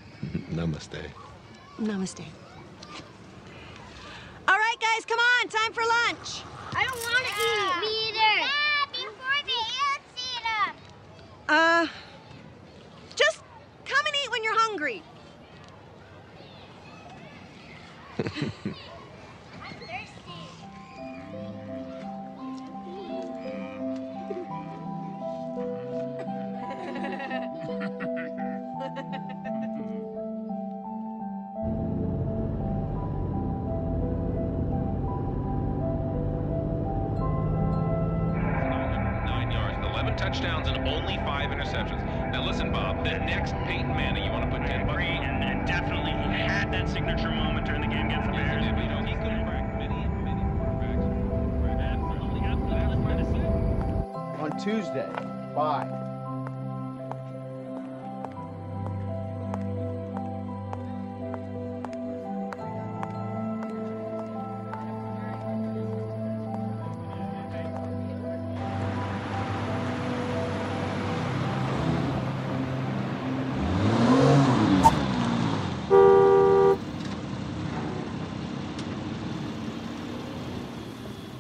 Namaste. Namaste. All right, guys, come on. Time for lunch. I don't want to eat. Me either. Dad, before the ants eat us. Just come and eat when you're hungry. Touchdowns and only 5 interceptions. Now listen, Bob, the next Peyton Manning, you want to put 10 bucks on? And definitely he had that signature moment during the game against the Bears. Yeah, but you know, he could have cracked many quarterbacks. On Tuesday, bye.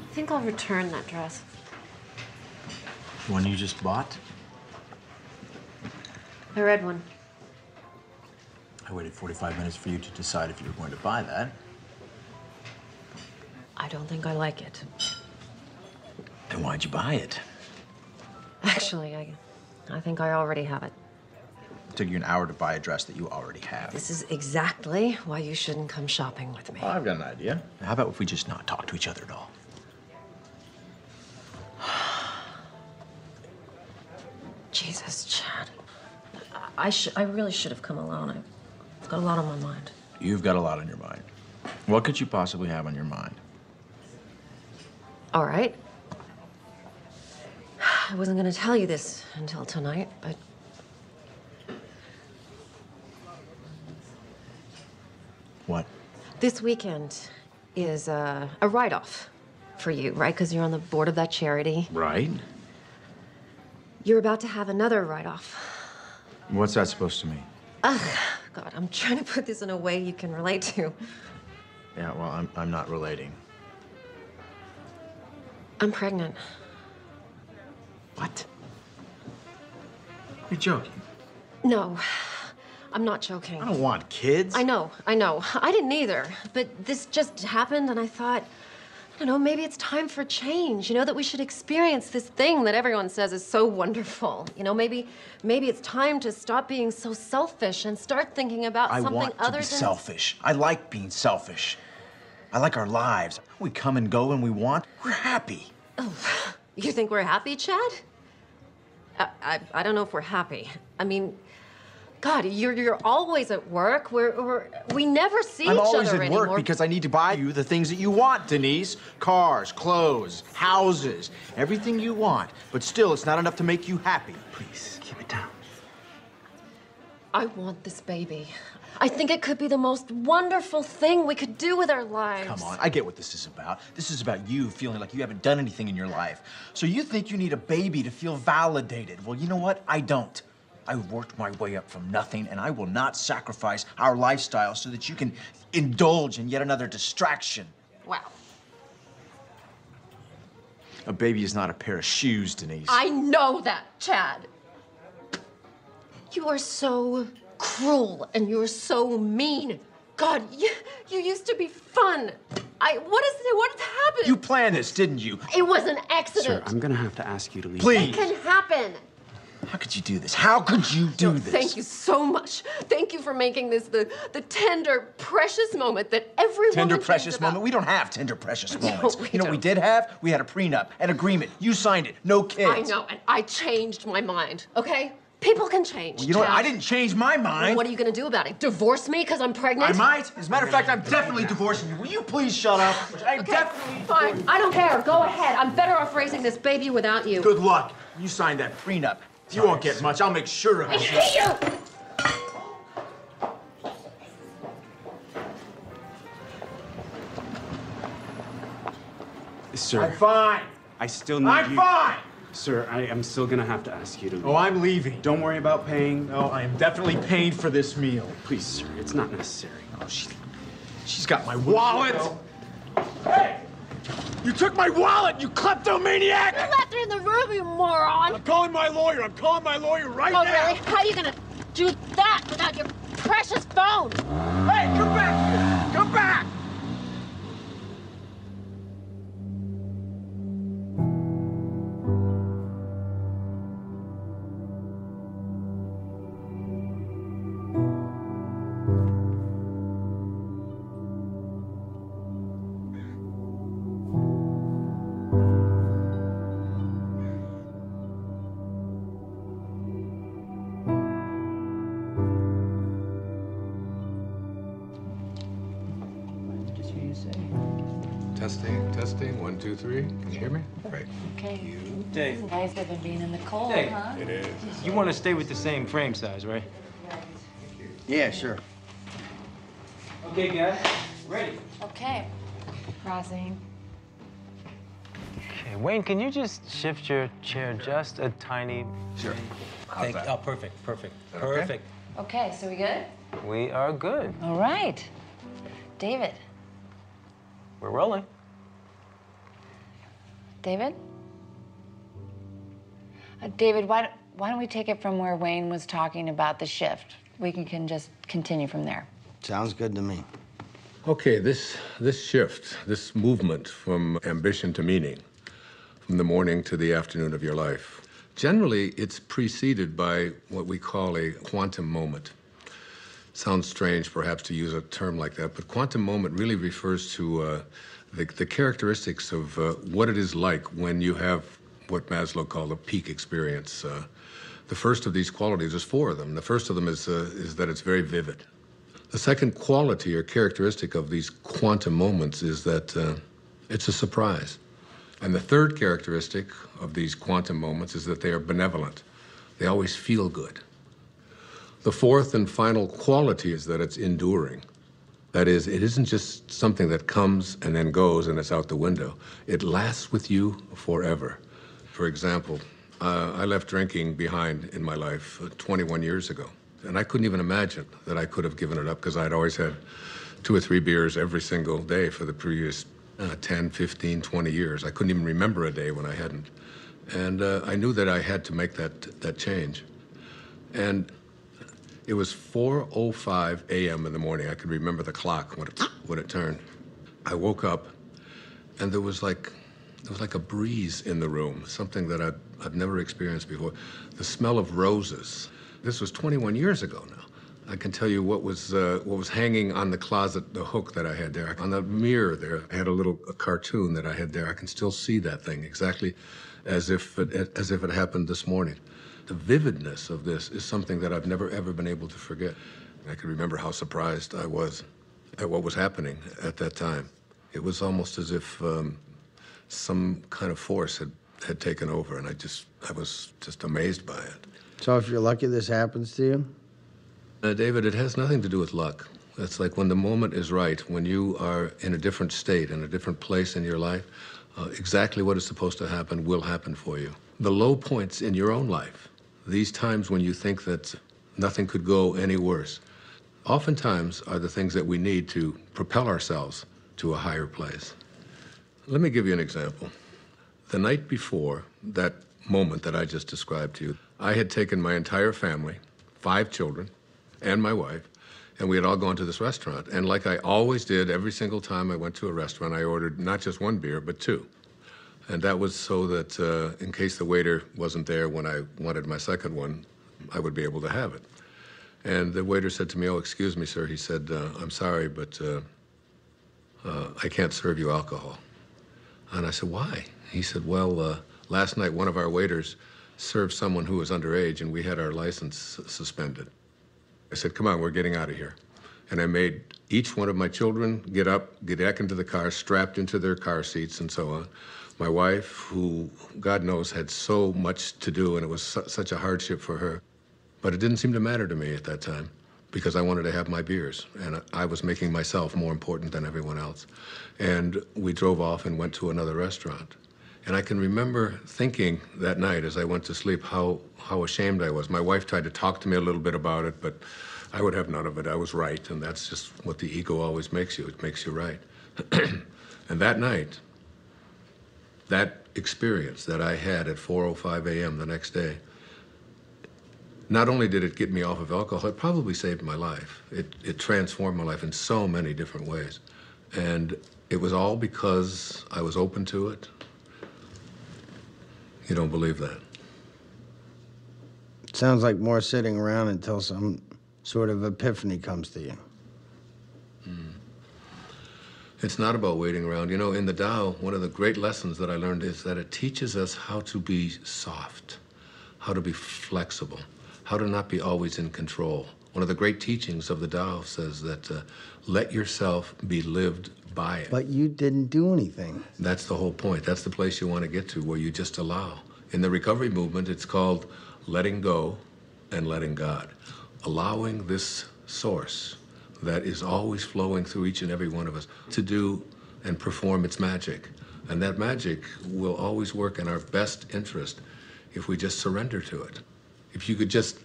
I think I'll return that dress. One you just bought? The red one. I waited 45 minutes for you to decide if you were going to buy that. I don't think I like it. Then why'd you buy it? Actually, I think I already have it. It took you an hour to buy a dress that you already have. This is exactly why you shouldn't come shopping with me. Oh, I've got an idea. How about if we just not talk to each other at all? Jesus, Chad. I really should have come alone. I've got a lot on my mind. You've got a lot on your mind. What could you possibly have on your mind? All right. I wasn't going to tell you this until tonight, but... What? This weekend is a write-off for you, right? Because you're on the board of that charity. Right. You're about to have another write-off. What's that supposed to mean? Ugh, God, I'm trying to put this in a way you can relate to. Yeah, well, I'm not relating. I'm pregnant. What? You're joking. No, I'm not joking. I don't want kids. I know. I didn't either. But this just happened, and I thought, I don't know, maybe it's time for change. You know, that we should experience this thing that everyone says is so wonderful. You know, maybe it's time to stop being so selfish and start thinking about something other than... I want to be selfish. I like being selfish. I like our lives. We come and go when we want. We're happy. Oh, you think we're happy, Chad? I don't know if we're happy. I mean, God, you're always at work. We never see I'm each always other at anymore. work because I need to buy you the things that you want, Denise. Cars, clothes, houses, everything you want. But still, it's not enough to make you happy. Please, keep it down. I want this baby. I think it could be the most wonderful thing we could do with our lives. Come on, I get what this is about. This is about you feeling like you haven't done anything in your life. So you think you need a baby to feel validated. Well, you know what? I don't. I worked my way up from nothing, and I will not sacrifice our lifestyle so that you can indulge in yet another distraction. Wow. A baby is not a pair of shoes, Denise. I know that, Chad. You are so cruel and you're so mean. God, you used to be fun. What happened? You planned this, didn't you? It was an accident. Sir, I'm gonna have to ask you to leave. Please. It can happen. How could you do this? How could you do this? Thank you so much. Thank you for making this the tender, precious moment that every Tender, woman precious dreams about. moment? We don't have tender, precious moments. we You know what we don't. did have? We had a prenup, an agreement. You signed it. No kids. I know, and I changed my mind, okay? People can change. Well, you know what? Chad. I didn't change my mind. Well, what are you gonna do about it? Divorce me because I'm pregnant? I might. As a matter of fact, I'm definitely divorcing you. Will you please shut up? I'm definitely Fine, I don't care. Go ahead. I'm better off raising this baby without you. Good luck. You signed that prenup. You won't get much. I'll make sure of it. I hate you! Sir. I'm fine. I still need I'm you. fine. Sir, I am still gonna have to ask you to leave. Oh, I'm leaving. Don't worry about paying. No, I am definitely paying for this meal. Please, sir, it's not necessary. Oh, she's got my wallet. Hey! You took my wallet, you kleptomaniac! You left her in the room, you moron! I'm calling my lawyer. I'm calling my lawyer right now. Oh, really? How are you gonna do that without your precious phone? Hey, come back here! Come back! Testing, 1, 2, 3. Can you hear me? Great. Okay. Dave. You guys have been being in the cold, Dave. huh? It is. You want to stay with the same frame size, right? Yeah, sure. Okay, guys. Ready. Okay. Crossing. Okay, Wayne, can you just shift your chair just a tiny... Sure. Thank you. Oh, perfect. Perfect. Okay, so we good? We are good. All right. David. We're rolling. David? David, why don't we take it from where Wayne was talking about the shift? We can just continue from there. Sounds good to me. Okay, this shift, this movement from ambition to meaning, from the morning to the afternoon of your life, generally it's preceded by what we call a quantum moment. Sounds strange, perhaps, to use a term like that, but quantum moment really refers to the characteristics of what it is like when you have what Maslow called a peak experience. The first of these qualities, there's 4 of them. The first of them is that it's very vivid. The second quality or characteristic of these quantum moments is that it's a surprise. And the third characteristic of these quantum moments is that they are benevolent. They always feel good. The fourth and final quality is that it's enduring. That is, it isn't just something that comes and then goes and it's out the window. It lasts with you forever. For example, I left drinking behind in my life 21 years ago. And I couldn't even imagine that I could have given it up because I'd always had 2 or 3 beers every single day for the previous 10, 15, 20 years. I couldn't even remember a day when I hadn't. And I knew that I had to make that change. And it was 4:05 a.m. in the morning. I could remember the clock when it turned. I woke up, and there was like a breeze in the room, something that I'd never experienced before. The smell of roses. This was 21 years ago now. I can tell you what was hanging on the closet, the hook that I had there. On the mirror there, I had a cartoon that I had there. I can still see that thing exactly as if it happened this morning. The vividness of this is something that I've never, ever been able to forget. I can remember how surprised I was at what was happening at that time. It was almost as if some kind of force had taken over, and I was just amazed by it. So if you're lucky this happens to you? David, it has nothing to do with luck. It's like when the moment is right, when you are in a different state, in a different place in your life, exactly what is supposed to happen will happen for you. The low points in your own life, these times when you think that nothing could go any worse, oftentimes are the things that we need to propel ourselves to a higher place. Let me give you an example. The night before that moment that I just described to you, I had taken my entire family, 5 children, and my wife, and we had all gone to this restaurant. And like I always did, every single time I went to a restaurant, I ordered not just 1 beer, but 2. And that was so that in case the waiter wasn't there when I wanted my second one, I would be able to have it. And the waiter said to me, "Oh, excuse me, sir." He said, "I'm sorry, but I can't serve you alcohol." And I said, "Why?" He said, "Well, last night one of our waiters served someone who was underage, and we had our license suspended." I said, "Come on, we're getting out of here." And I made each one of my children get up, get back into the car, strapped into their car seats and so on. My wife, who, God knows, had so much to do, and it was such a hardship for her. But it didn't seem to matter to me at that time, because I wanted to have my beers, and I was making myself more important than everyone else. And we drove off and went to another restaurant. And I can remember thinking that night as I went to sleep how ashamed I was. My wife tried to talk to me a little bit about it, but I would have none of it. I was right, and that's just what the ego always makes you. It makes you right. And that night, that experience that I had at 4:05 a.m. the next day, not only did it get me off of alcohol, it probably saved my life. It transformed my life in so many different ways. And it was all because I was open to it. You don't believe that? Sounds like more sitting around until some sort of epiphany comes to you. It's not about waiting around. You know, in the Tao, one of the great lessons that I learned is that it teaches us how to be soft, how to be flexible, how to not be always in control. One of the great teachings of the Tao says that let yourself be lived by it. But you didn't do anything. That's the whole point. That's the place you want to get to, where you just allow. In the recovery movement, it's called letting go and letting God. Allowing this source that is always flowing through each and every one of us to do and perform its magic. And that magic will always work in our best interest if we just surrender to it. If you could just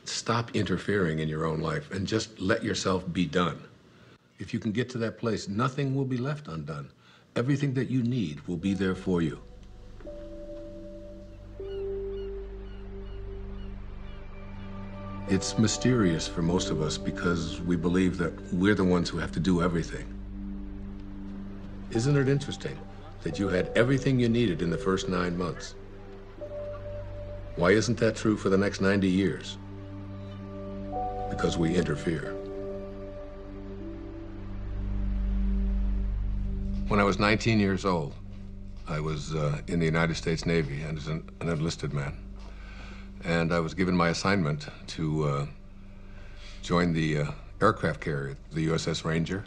stop interfering in your own life and just let yourself be done. If you can get to that place, nothing will be left undone. Everything that you need will be there for you. It's mysterious for most of us because we believe that we're the ones who have to do everything. Isn't it interesting that you had everything you needed in the first 9 months? Why isn't that true for the next 90 years? Because we interfere. When I was 19 years old, I was in the United States Navy and as an enlisted man. And I was given my assignment to join the aircraft carrier, the USS Ranger.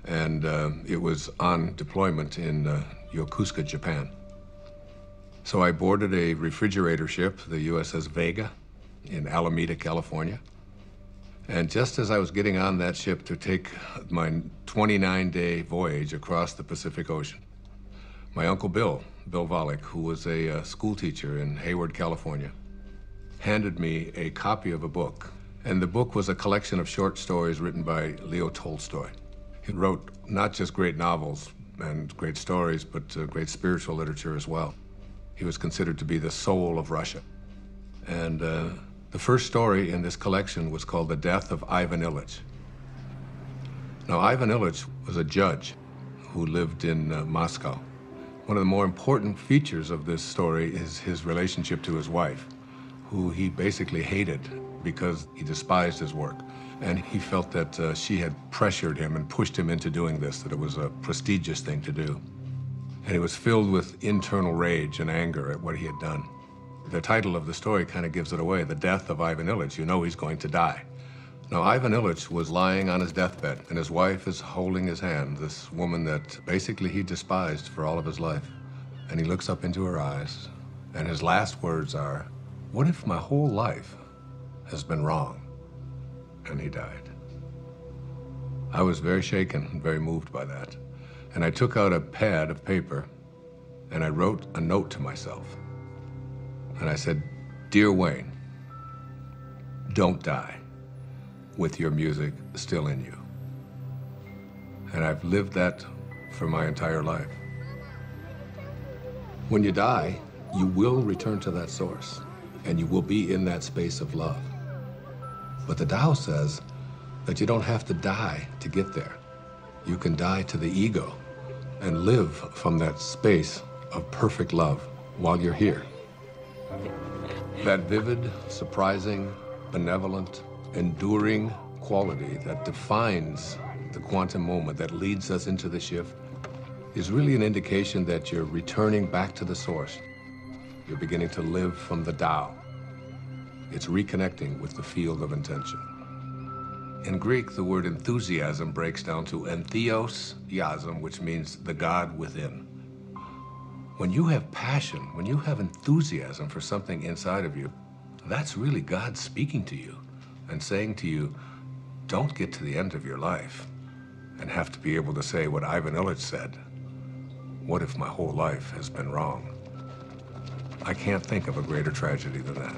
And it was on deployment in Yokosuka, Japan. So I boarded a refrigerator ship, the USS Vega, in Alameda, California. And just as I was getting on that ship to take my 29-day voyage across the Pacific Ocean, my Uncle Bill Volek, who was a school teacher in Hayward, California, handed me a copy of a book. And the book was a collection of short stories written by Leo Tolstoy. He wrote not just great novels and great stories, but great spiritual literature as well. He was considered to be the soul of Russia. And the first story in this collection was called The Death of Ivan Ilyich. Now, Ivan Ilyich was a judge who lived in Moscow. One of the more important features of this story is his relationship to his wife, who he basically hated because he despised his work. And he felt that she had pressured him and pushed him into doing this, that it was a prestigious thing to do. And he was filled with internal rage and anger at what he had done. The title of the story kind of gives it away, The Death of Ivan Ilyich. You know he's going to die. Now, Ivan Ilyich was lying on his deathbed, and his wife is holding his hand, this woman that basically he despised for all of his life. And he looks up into her eyes, and his last words are, "What if my whole life has been wrong?" And he died. I was very shaken and very moved by that. And I took out a pad of paper, and I wrote a note to myself. And I said, "Dear Wayne, don't die with your music still in you." And I've lived that for my entire life. When you die, you will return to that source, and you will be in that space of love. But the Tao says that you don't have to die to get there. You can die to the ego and live from that space of perfect love while you're here. That vivid, surprising, benevolent, enduring quality that defines the quantum moment that leads us into the shift is really an indication that you're returning back to the source. You're beginning to live from the Tao. It's reconnecting with the field of intention. In Greek, the word enthusiasm breaks down to entheos-iasm, which means the God within. When you have passion, when you have enthusiasm for something inside of you, that's really God speaking to you and saying to you, don't get to the end of your life and have to be able to say what Ivan Ilyich said, "What if my whole life has been wrong?" I can't think of a greater tragedy than that.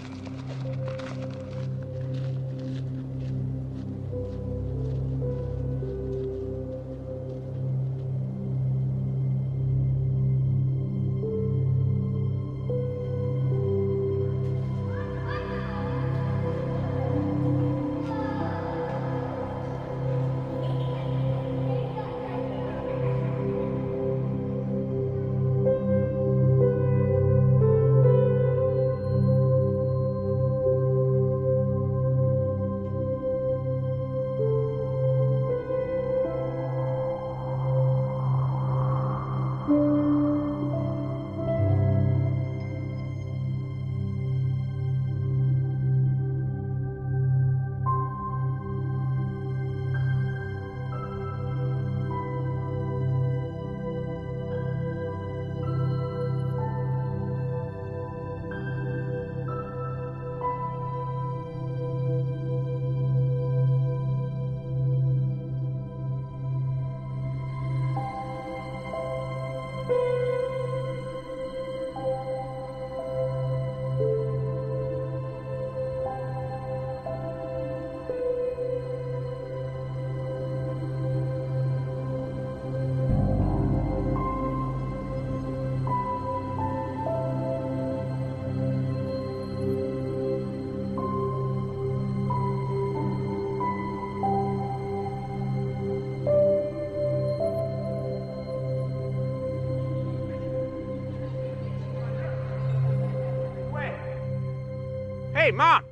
Hey, Mom!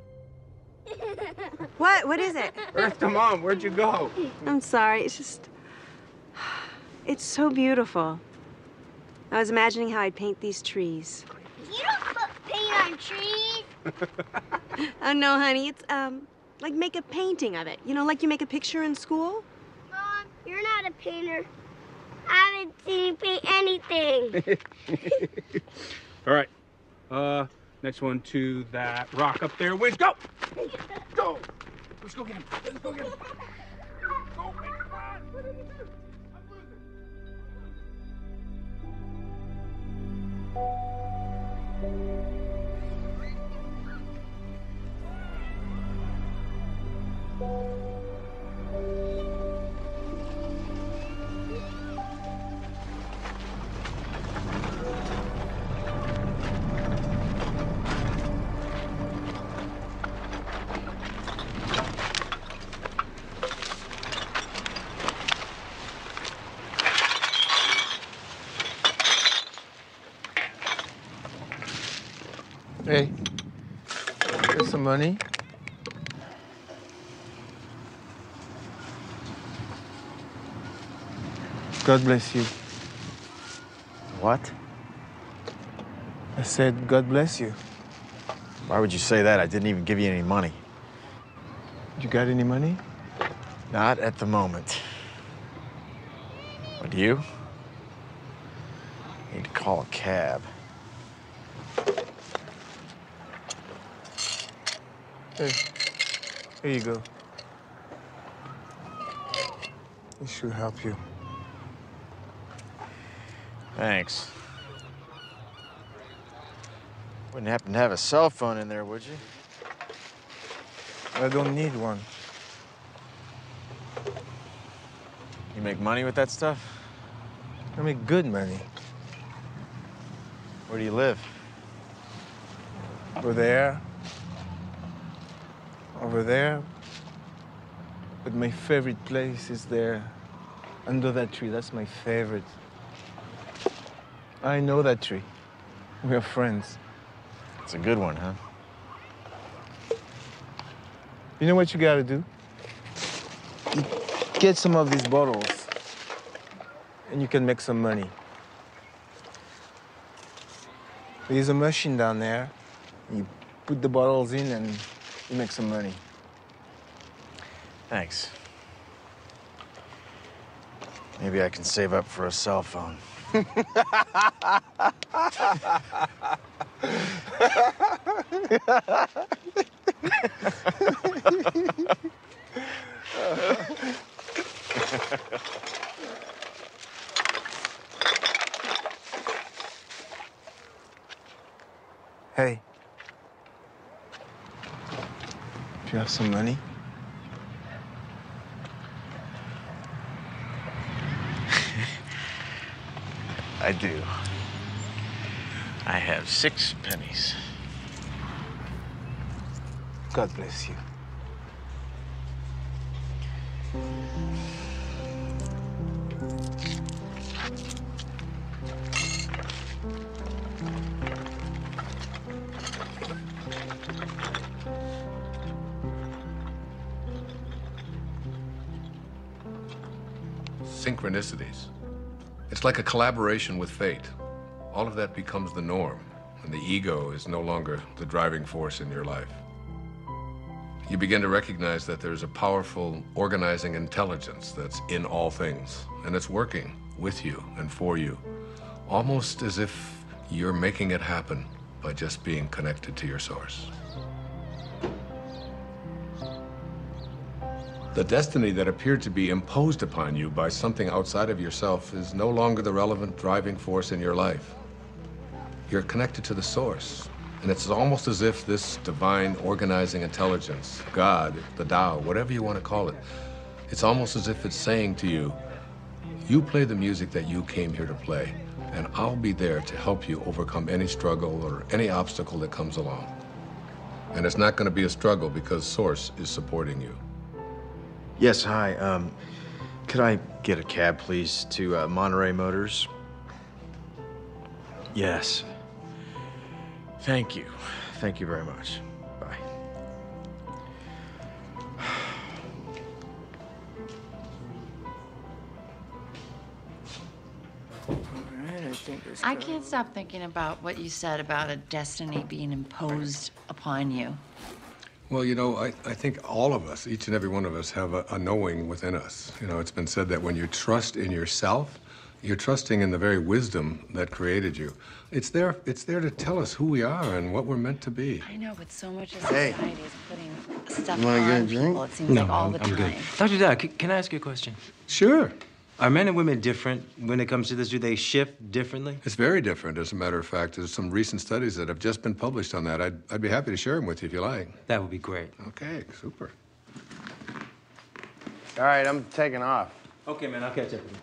What is it? Earth to Mom, where'd you go? I'm sorry, it's just... It's so beautiful. I was imagining how I'd paint these trees. You don't put paint on trees. Oh, no, honey, it's, like make a painting of it. You know, like you make a picture in school? Mom, you're not a painter. I haven't seen you paint anything. All right. Next one to that rock up there. Wait, go! Go! Let's go get him. Let's go get him. Go, man, come on! What did he do? I'm losing. Hey, here's some money. God bless you. What? I said, God bless you. Why would you say that? I didn't even give you any money. You got any money? Not at the moment. But you? Need to call a cab. Hey, here you go. This should help you. Thanks. Wouldn't happen to have a cell phone in there, would you? I don't need one. You make money with that stuff? I make good money. Where do you live? Over there. Over there. But my favorite place is there. Under that tree. That's my favorite. I know that tree. We're friends. It's a good one, huh? You know what you gotta do? You get some of these bottles, and you can make some money. There's a machine down there. You put the bottles in, and you make some money. Thanks. Maybe I can save up for a cell phone. Hey. Do you have some money? I do. I have 6 pennies. God bless you. Synchronicities. It's like a collaboration with fate. All of that becomes the norm, and the ego is no longer the driving force in your life. You begin to recognize that there's a powerful organizing intelligence that's in all things, and it's working with you and for you, almost as if you're making it happen by just being connected to your source. The destiny that appeared to be imposed upon you by something outside of yourself is no longer the relevant driving force in your life. You're connected to the source, and it's almost as if this divine organizing intelligence, God, the Tao, whatever you want to call it, it's almost as if it's saying to you, you play the music that you came here to play, and I'll be there to help you overcome any struggle or any obstacle that comes along. And it's not going to be a struggle because Source is supporting you. Yes, hi. Could I get a cab, please, to Monterey Motors? Yes. Thank you. Thank you very much. Bye. I can't stop thinking about what you said about a destiny being imposed upon you. Well, you know, I think all of us, each and every one of us, have a knowing within us. You know, it's been said that when you trust in yourself, you're trusting in the very wisdom that created you. It's there to tell us who we are and what we're meant to be. I know, but so much of society is putting stuff You wanna get a on drink? people. It seems like all the I'm time. good. Dr. Dodd, can I ask you a question? Sure. Are men and women different when it comes to this? Do they shift differently? It's very different, as a matter of fact. There's some recent studies that have just been published on that. I'd be happy to share them with you if you like. That would be great. Okay, super. All right, I'm taking off. Okay, man, I'll catch up with you.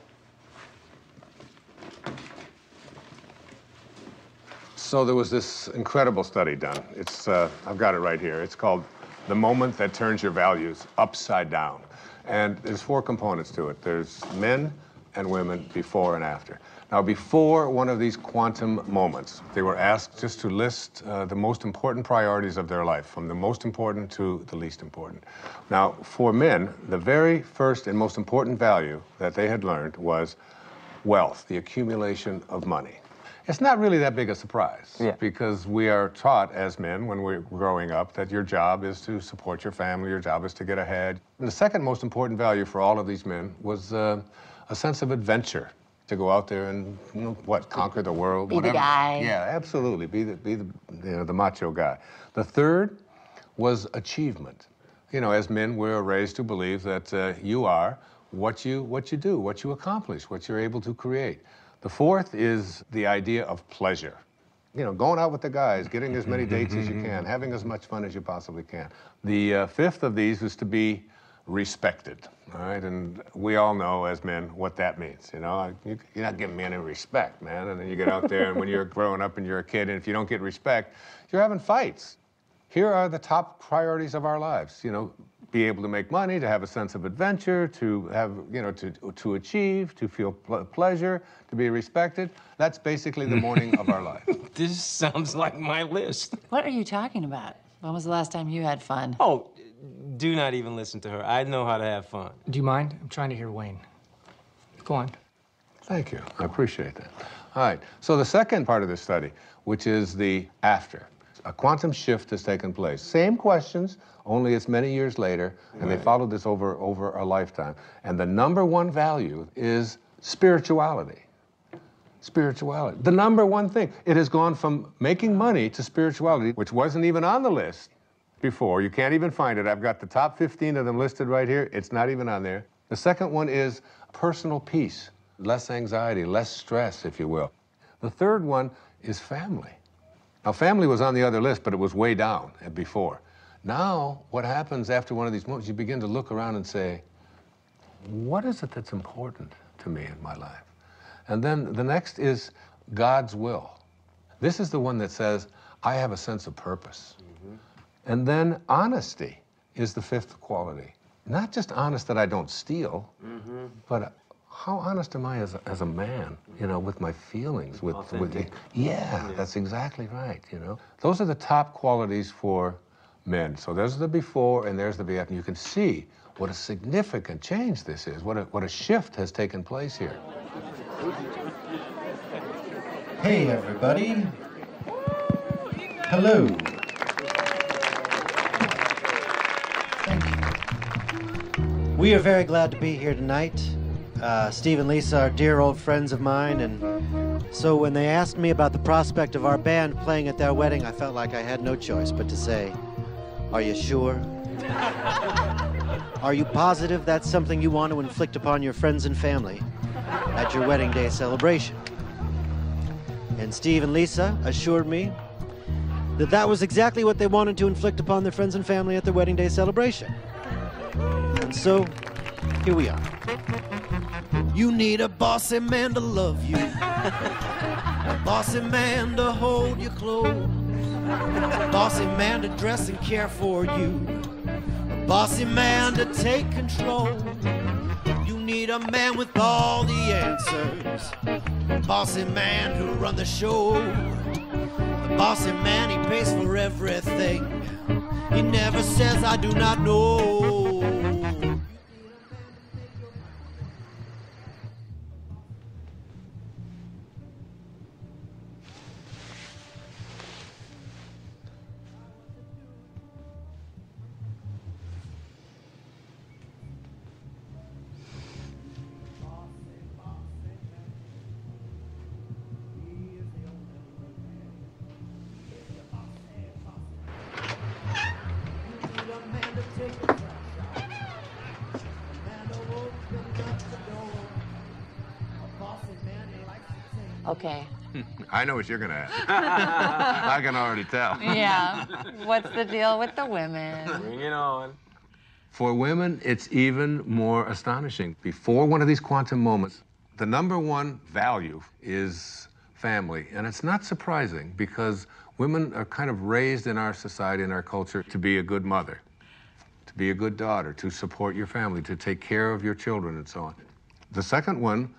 So there was this incredible study done. It's, I've got it right here. It's called The Moment That Turns Your Values Upside Down. And there's 4 components to it. There's men and women before and after. Now, before one of these quantum moments, they were asked just to list the most important priorities of their life, from the most important to the least important. Now, for men, the very first and most important value that they had learned was wealth, the accumulation of money. It's not really that big a surprise, because we are taught as men when we're growing up that your job is to support your family, your job is to get ahead. And the second most important value for all of these men was a sense of adventure, to go out there and, conquer the world. Be the guy. Yeah, absolutely, be the macho guy. The third was achievement. As men, we're raised to believe that you are what you do, what you accomplish, what you're able to create. The fourth is the idea of pleasure. Going out with the guys, getting as many dates as you can, having as much fun as you possibly can. The fifth of these is to be respected, all right? And we all know as men what that means, You're not giving me any respect, man. And then you get out there, and when you're growing up and you're a kid, and if you don't get respect, you're having fights. Here are the top priorities of our lives, be able to make money, to have a sense of adventure, to have, to achieve, to feel pleasure, to be respected. That's basically the morning of our life. This sounds like my list. What are you talking about? When was the last time you had fun? Oh, do not even listen to her. I know how to have fun. Do you mind? I'm trying to hear Wayne. Go on. Thank you. I appreciate that. All right. So the second part of this study, which is the after. A quantum shift has taken place. Same questions, only it's many years later, and they followed this over a lifetime. And the number one value is spirituality. Spirituality. The number one thing. It has gone from making money to spirituality, which wasn't even on the list before. You can't even find it. I've got the top 15 of them listed right here. It's not even on there. The second one is personal peace, less anxiety, less stress, if you will. The third one is family. Now, family was on the other list, but it was way down before. Now, what happens after one of these moments, you begin to look around and say, what is it that's important to me in my life? And then the next is God's will. This is the one that says, I have a sense of purpose. And then honesty is the fifth quality. Not just honest that I don't steal, but how honest am I as a man, with my feelings, with that's exactly right, Those are the top qualities for men. So there's the before and there's the after. You can see what a significant change this is, what a shift has taken place here. Hey, everybody. Hello. We are very glad to be here tonight. Steve and Lisa are dear old friends of mine, and so when they asked me about the prospect of our band playing at their wedding, I felt like I had no choice but to say, are you sure? Are you positive that's something you want to inflict upon your friends and family at your wedding day celebration? And Steve and Lisa assured me that that was exactly what they wanted to inflict upon their friends and family at their wedding day celebration. And so, here we are. You need a bossy man to love you, a bossy man to hold you close, a bossy man to dress and care for you, a bossy man to take control. You need a man with all the answers, a bossy man who'll run the show. The bossy man, he pays for everything. He never says, I do not know. Okay. I know what you're going to ask. I can already tell. Yeah. What's the deal with the women? Bring it on. For women, it's even more astonishing. Before one of these quantum moments, the number one value is family. And it's not surprising because women are kind of raised in our society, in our culture, to be a good mother, to be a good daughter, to support your family, to take care of your children, and so on. The second one,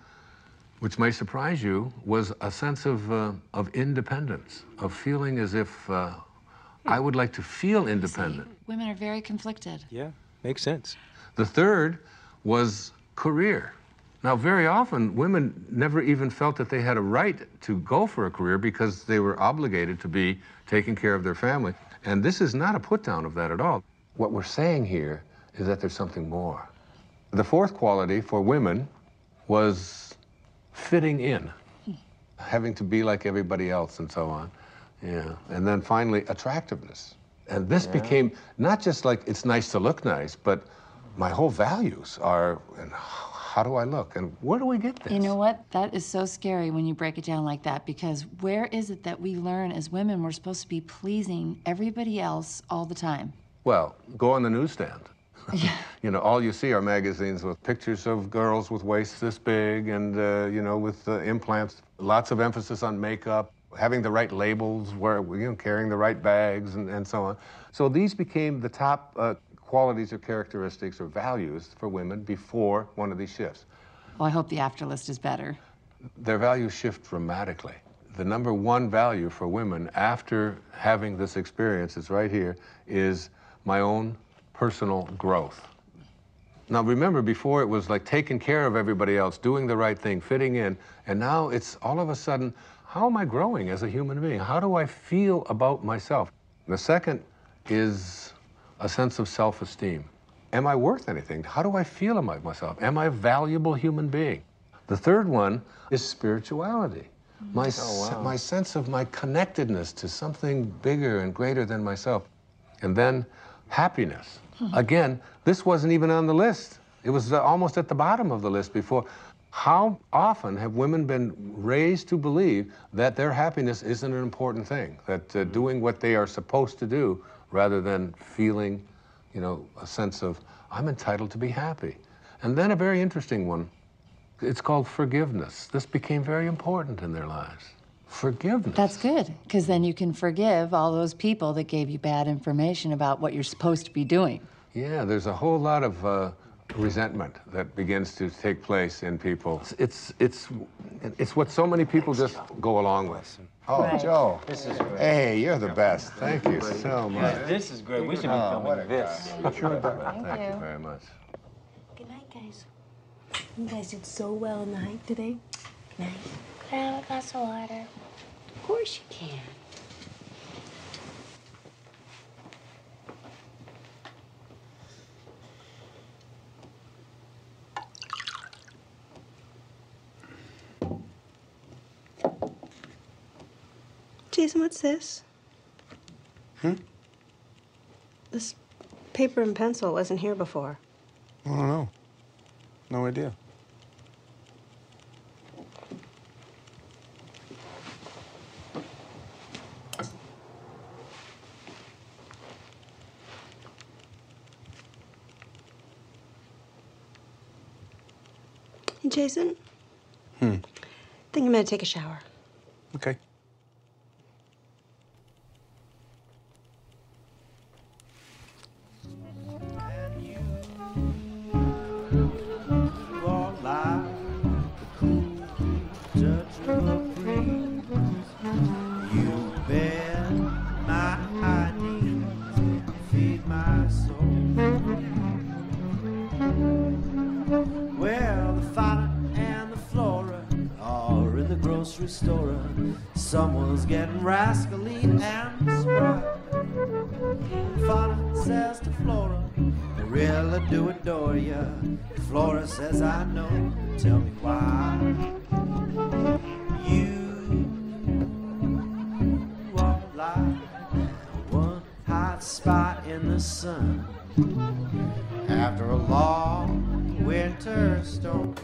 which may surprise you, was a sense of independence, of feeling as if I would like to feel independent. Women are very conflicted. Yeah, makes sense. The third was career. Now, very often, women never even felt that they had a right to go for a career because they were obligated to be taking care of their family. And this is not a put-down of that at all. What we're saying here is that there's something more. The fourth quality for women was fitting in, having to be like everybody else and so on. Yeah. And then finally, attractiveness. And this became not just like it's nice to look nice, but my whole values are, and how do I look? And where do we get this? You know what? That is so scary when you break it down like that, because where is it that we learn as women we're supposed to be pleasing everybody else all the time? Well, go on the newsstand. You know, all you see are magazines with pictures of girls with waists this big and, you know, with implants, lots of emphasis on makeup, having the right labels, carrying the right bags and so on. So these became the top qualities or characteristics or values for women before one of these shifts. Well, I hope the after list is better. Their values shift dramatically. The number one value for women after having this experience is right here, is my own personal growth. Now remember, before it was like taking care of everybody else, doing the right thing, fitting in, and now it's all of a sudden, how am I growing as a human being? How do I feel about myself? The second is a sense of self-esteem. Am I worth anything? How do I feel about myself? Am I a valuable human being? The third one is spirituality. My sense of my connectedness to something bigger and greater than myself. And then happiness. Again, this wasn't even on the list. It was almost at the bottom of the list before. How often have women been raised to believe that their happiness isn't an important thing, that doing what they are supposed to do rather than feeling, you know, a sense of, I'm entitled to be happy. And then a very interesting one, it's called forgiveness. This became very important in their lives. Forgiveness. That's good, because then you can forgive all those people that gave you bad information about what you're supposed to be doing. Yeah, there's a whole lot of resentment that begins to take place in people. It's what so many people just go along with. Oh, Right. Joe. This is great. Hey, you're the best. Thank you so much. This is great. We should be filming this. Thank you very much. Good night, guys. You guys did so well in the hike today. Good night. Can I have a glass of water? Of course you can. Jason, what's this? This paper and pencil wasn't here before. I don't know. No idea. Hey, Jason? I think I'm gonna take a shower. Okay. Restorer. Someone's getting rascally and spry. Fauna says to Flora, I really do adore ya. Flora says, I know, tell me why. You are like one hot spot in the sun after a long winter storm.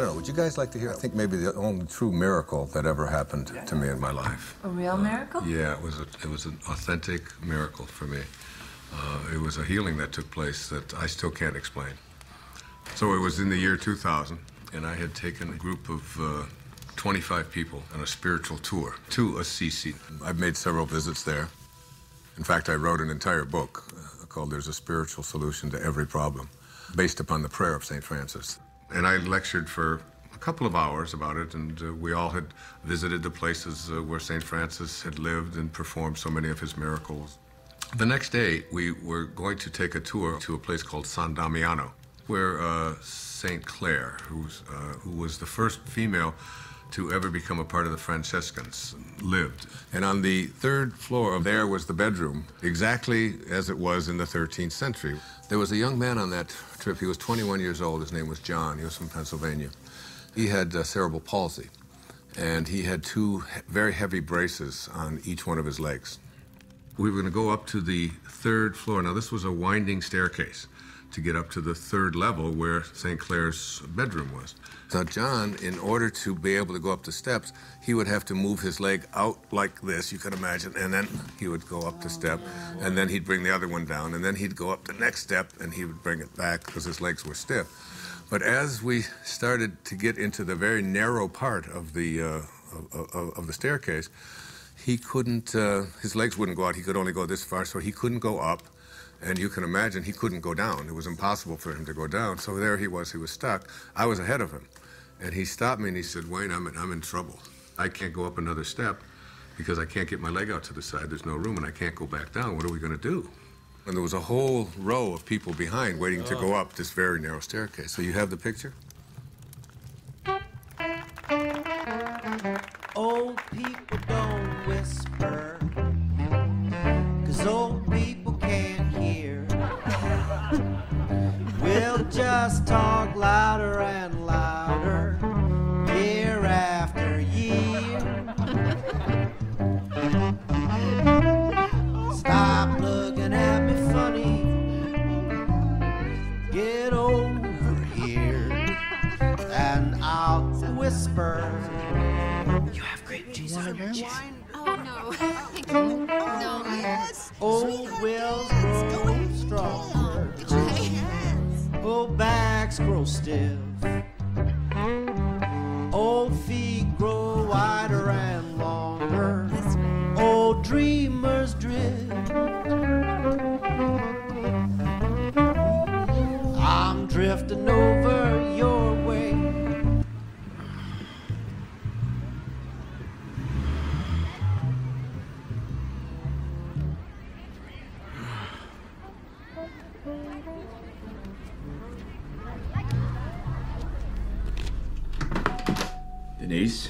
don't know, would you guys like to hear? I think maybe the only true miracle that ever happened to me in my life. A real miracle? Yeah, it was an authentic miracle for me. It was a healing that took place that I still can't explain. So it was in the year 2000, and I had taken a group of 25 people on a spiritual tour to Assisi. I've made several visits there. In fact, I wrote an entire book called There's a Spiritual Solution to Every Problem, based upon the prayer of St. Francis. And I lectured for a couple of hours about it, and we all had visited the places where St. Francis had lived and performed so many of his miracles. The next day, we were going to take a tour to a place called San Damiano, where St. Clare, who was the first female to ever become a part of the Franciscans, lived. And on the third floor of there was the bedroom, exactly as it was in the 13th century. There was a young man on that trip. He was 21 years old. His name was John. He was from Pennsylvania. He had cerebral palsy, and he had two very heavy braces on each one of his legs. We were going to go up to the third floor. Now, this was a winding staircase to get up to the third level where St. Clare's bedroom was. Now, John, in order to be able to go up the steps, he would have to move his leg out like this, you can imagine, and then he would go up the step, and then he'd bring the other one down, and then he'd go up the next step, and he would bring it back because his legs were stiff. But as we started to get into the very narrow part of the staircase, he couldn't, his legs wouldn't go out. He could only go this far, so he couldn't go up. And you can imagine he couldn't go down. It was impossible for him to go down. So there he was stuck. I was ahead of him. And he stopped me and he said, Wayne, I'm in trouble. I can't go up another step because I can't get my leg out to the side. There's no room and I can't go back down. What are we going to do? And there was a whole row of people behind waiting to go up this very narrow staircase. So you have the picture? Old people don't whisper, 'cause old people can't hear. We'll just talk louder and louder, year after year. Stop looking at me funny, get over here, and I'll whisper. You have grape juice on your wine? Oh, no. No, yes. Old wills grow stronger. Old backs grow stiff. Old feet grow wider and longer. Old dreamers drift. I'm drifting over your way. Denise?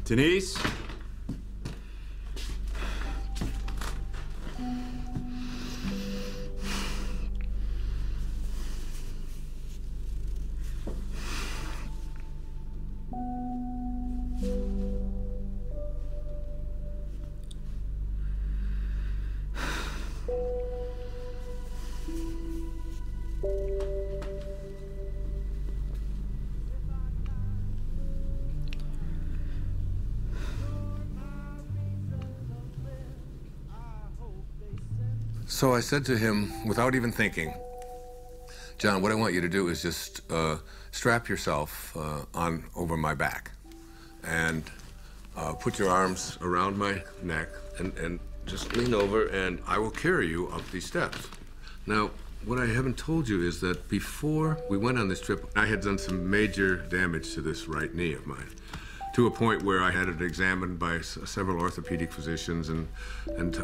Denise? So I said to him, without even thinking, John, what I want you to do is just strap yourself on over my back and put your arms around my neck and just lean over and I will carry you up these steps. Now, what I haven't told you is that before we went on this trip, I had done some major damage to this right knee of mine, to a point where I had it examined by several orthopedic physicians, and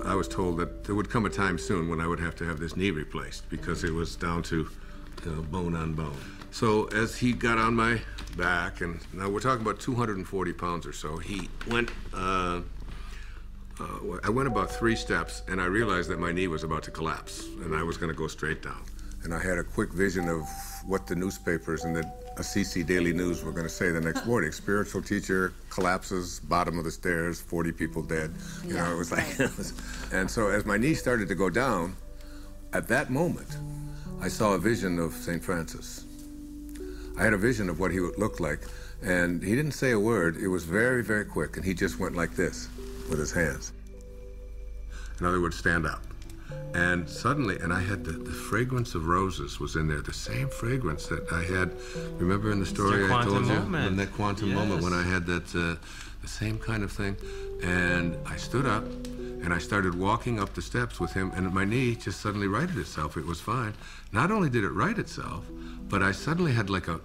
I was told that there would come a time soon when I would have to have this knee replaced because it was down to bone on bone. So as he got on my back, and now we're talking about 240 pounds or so, he went, I went about 3 steps, and I realized that my knee was about to collapse, and I was going to go straight down. And I had a quick vision of what the newspapers and the Assisi Daily News were going to say the next morning. Spiritual teacher collapses, bottom of the stairs, 40 people dead. You know, it was like, and so as my knee started to go down, at that moment, I saw a vision of St. Francis. I had a vision of what he looked like, and he didn't say a word. It was very, very quick, and he just went like this with his hands. In other words, stand up. And suddenly, and I had the fragrance of roses was in there, the same fragrance that I had, remember in the story I told you? In that quantum moment when I had that, the same kind of thing. And I stood up, and I started walking up the steps with him, and my knee just suddenly righted itself. It was fine. Not only did it right itself, but I suddenly had like a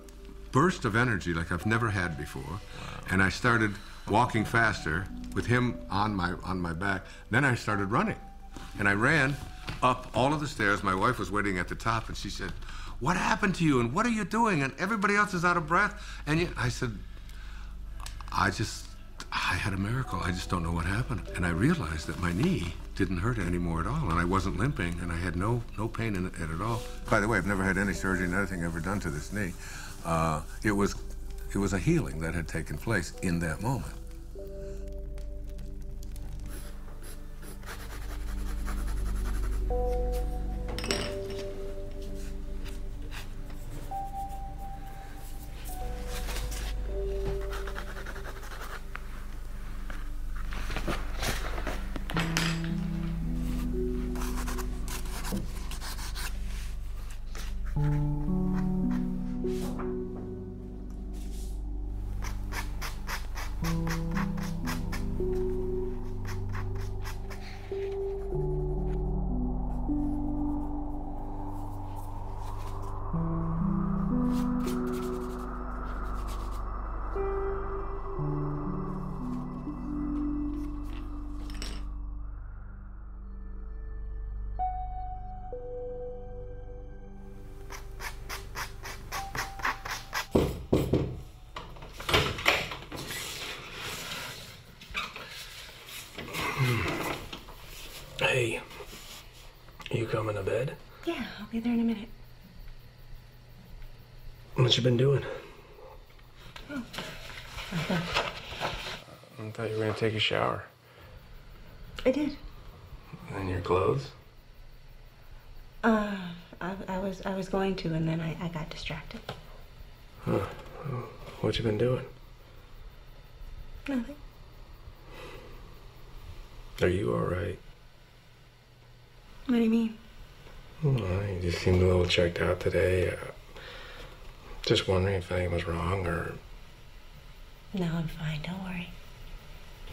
burst of energy like I've never had before. And I started walking faster with him on my back. Then I started running. And I ran up all of the stairs. My wife was waiting at the top, and she said, "What happened to you, and what are you doing? And everybody else is out of breath." And I said, I had a miracle. I just don't know what happened. And I realized that my knee didn't hurt anymore at all, and I wasn't limping, and I had no pain in it at all. By the way, I've never had any surgery, nothing ever done to this knee. It was a healing that had taken place in that moment. Hey, you coming to bed? Yeah, I'll be there in a minute. What you been doing? Oh, I thought you were gonna take a shower. I did. And your clothes? I was going to, and then I got distracted. Huh. What you been doing? Nothing. Are you all right? What do you mean? Well, you just seemed a little checked out today. Just wondering if anything was wrong, or... No, I'm fine. Don't worry.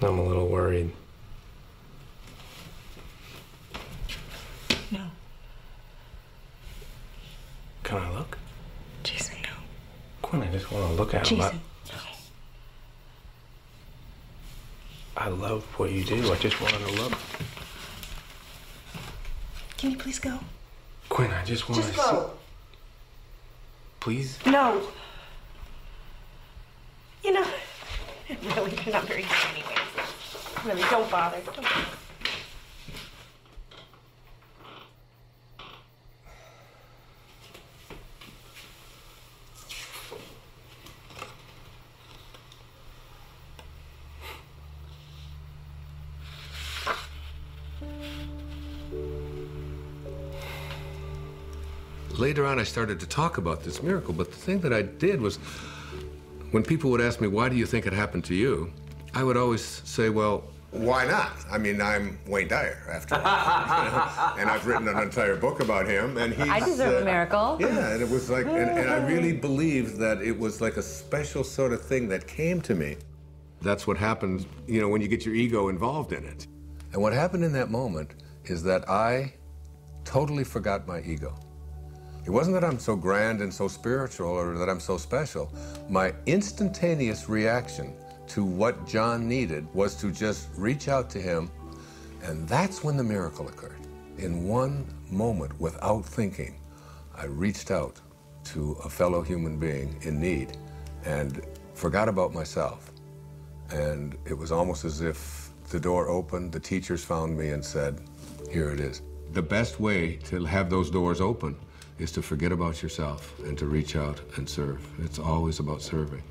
I'm a little worried. No. Can I look? Jason, no. Quinn, I just want to look at him. Jason, I love what you do. I just wanted to look. can you please go? Quinn, I just want to Just go. Please? No. You know, really, you're not very good anyways. Really, don't bother. Don't bother. Later on, I started to talk about this miracle, but the thing that I did was, when people would ask me, why do you think it happened to you? I would always say, well, why not? I mean, I'm Wayne Dyer, after all. And I've written an entire book about him, and he's... I deserve a miracle. Yeah, and it was like, and I really believed that it was like a special sort of thing that came to me. That's what happens, you know, when you get your ego involved in it. And what happened in that moment is that I totally forgot my ego. It wasn't that I'm so grand and so spiritual or that I'm so special. My instantaneous reaction to what John needed was to just reach out to him, and that's when the miracle occurred. In one moment, without thinking, I reached out to a fellow human being in need and forgot about myself. And it was almost as if the door opened, the teachers found me and said, here it is. The best way to have those doors open is to forget about yourself and to reach out and serve. It's always about serving.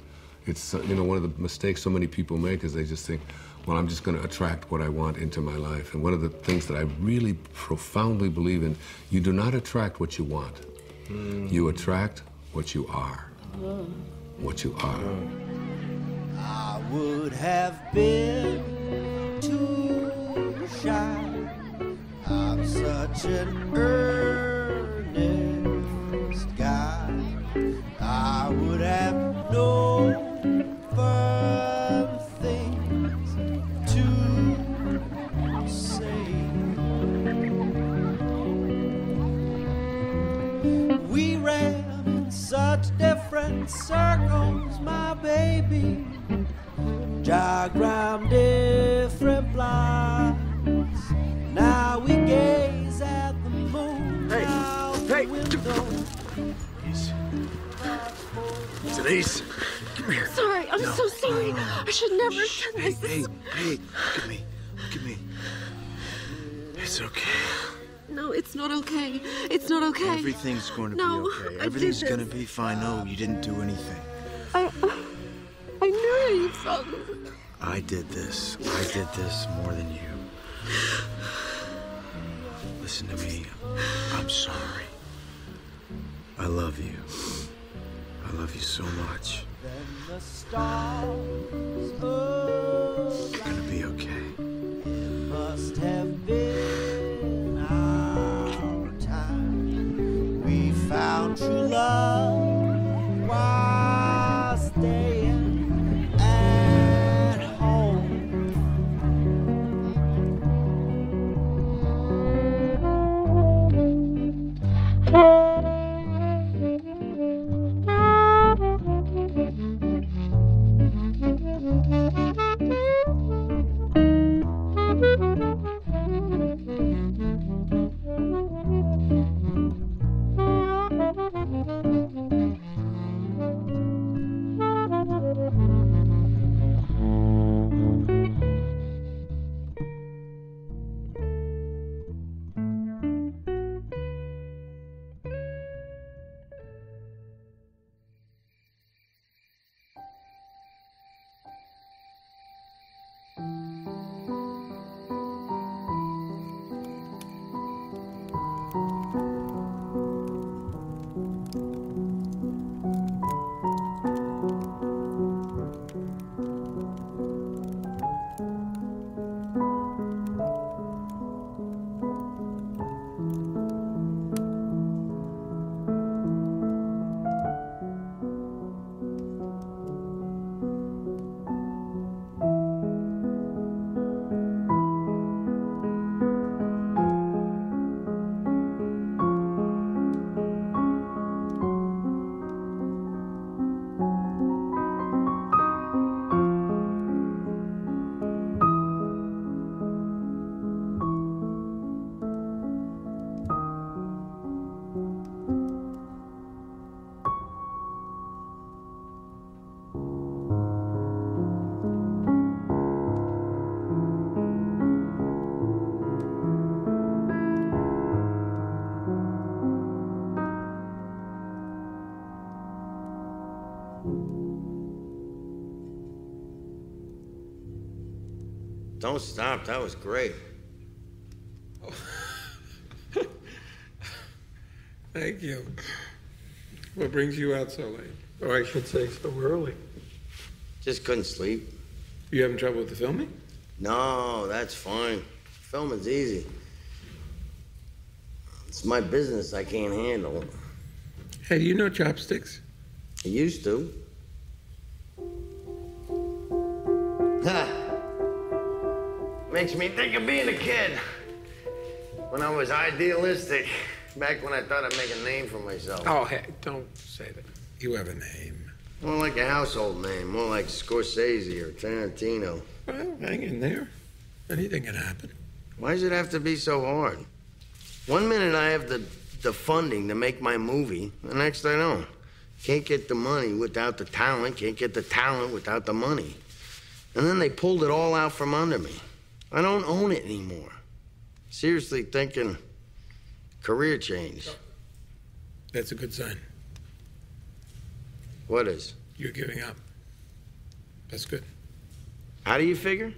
It's, you know, one of the mistakes so many people make is they just think, well, I'm just gonna attract what I want into my life. And one of the things that I really profoundly believe in, you do not attract what you want. You attract what you are. What you are. I would have been too shy. I'm such an earnest guy. I would have known firm things to say. We ran in such different circles, my baby. Diagram different blinds. Now we gaze at the moon. Out the window. Denise, come here. Sorry, I'm so sorry. I should never have done this. Hey, look at me. Look at me. It's okay. No, it's not okay. It's not okay. Everything's going to be No, okay. I Everything's did going to this. be fine. No, you didn't do anything. I knew how you felt. I did this. I did this more than you. Listen to me. I'm sorry. I love you. I love you so much. You're gonna be okay. Must have been our time. We found true love while staying at home. Don't stop. That was great. Thank you. What brings you out so late? Or I should say so early. Just couldn't sleep. You having trouble with the filming? No, that's fine. Filming's easy. It's my business. I can't handle it. Hey, do you know chopsticks? I used to. Ha! Makes me think of being a kid. When I was idealistic. Back when I thought I'd make a name for myself. Oh, hey, don't say that. You have a name. More like a household name. More like Scorsese or Tarantino. Well, hang in there. Anything can happen. Why does it have to be so hard? One minute I have the funding to make my movie. The next I don't. Can't get the money without the talent. Can't get the talent without the money. And then they pulled it all out from under me. I don't own it anymore. Seriously thinking career change. That's a good sign. What is? You're giving up. That's good. How do you figure?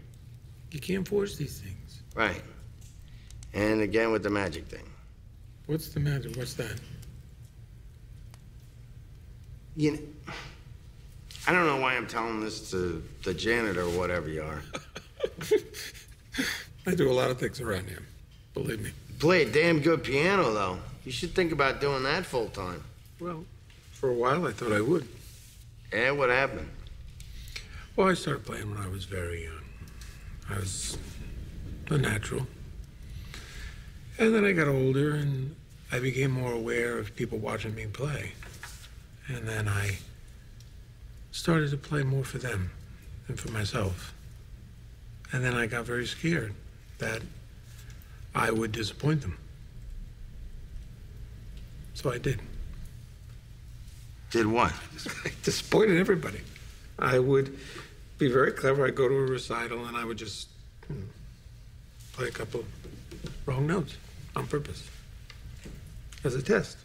You can't force these things. Right. And again with the magic thing. What's the matter? What's that? You know, I don't know why I'm telling this to the janitor or whatever you are. I do a lot of things around here, believe me. Play a damn good piano, though. You should think about doing that full time. Well, for a while I thought I would. And what happened? Well, I started playing when I was very young. I was a natural. And then I got older and I became more aware of people watching me play. And then I started to play more for them than for myself. And then I got very scared that I would disappoint them. So I did. Did what? I disappointed everybody. I would be very clever. I'd go to a recital and I would just play a couple wrong notes on purpose as a test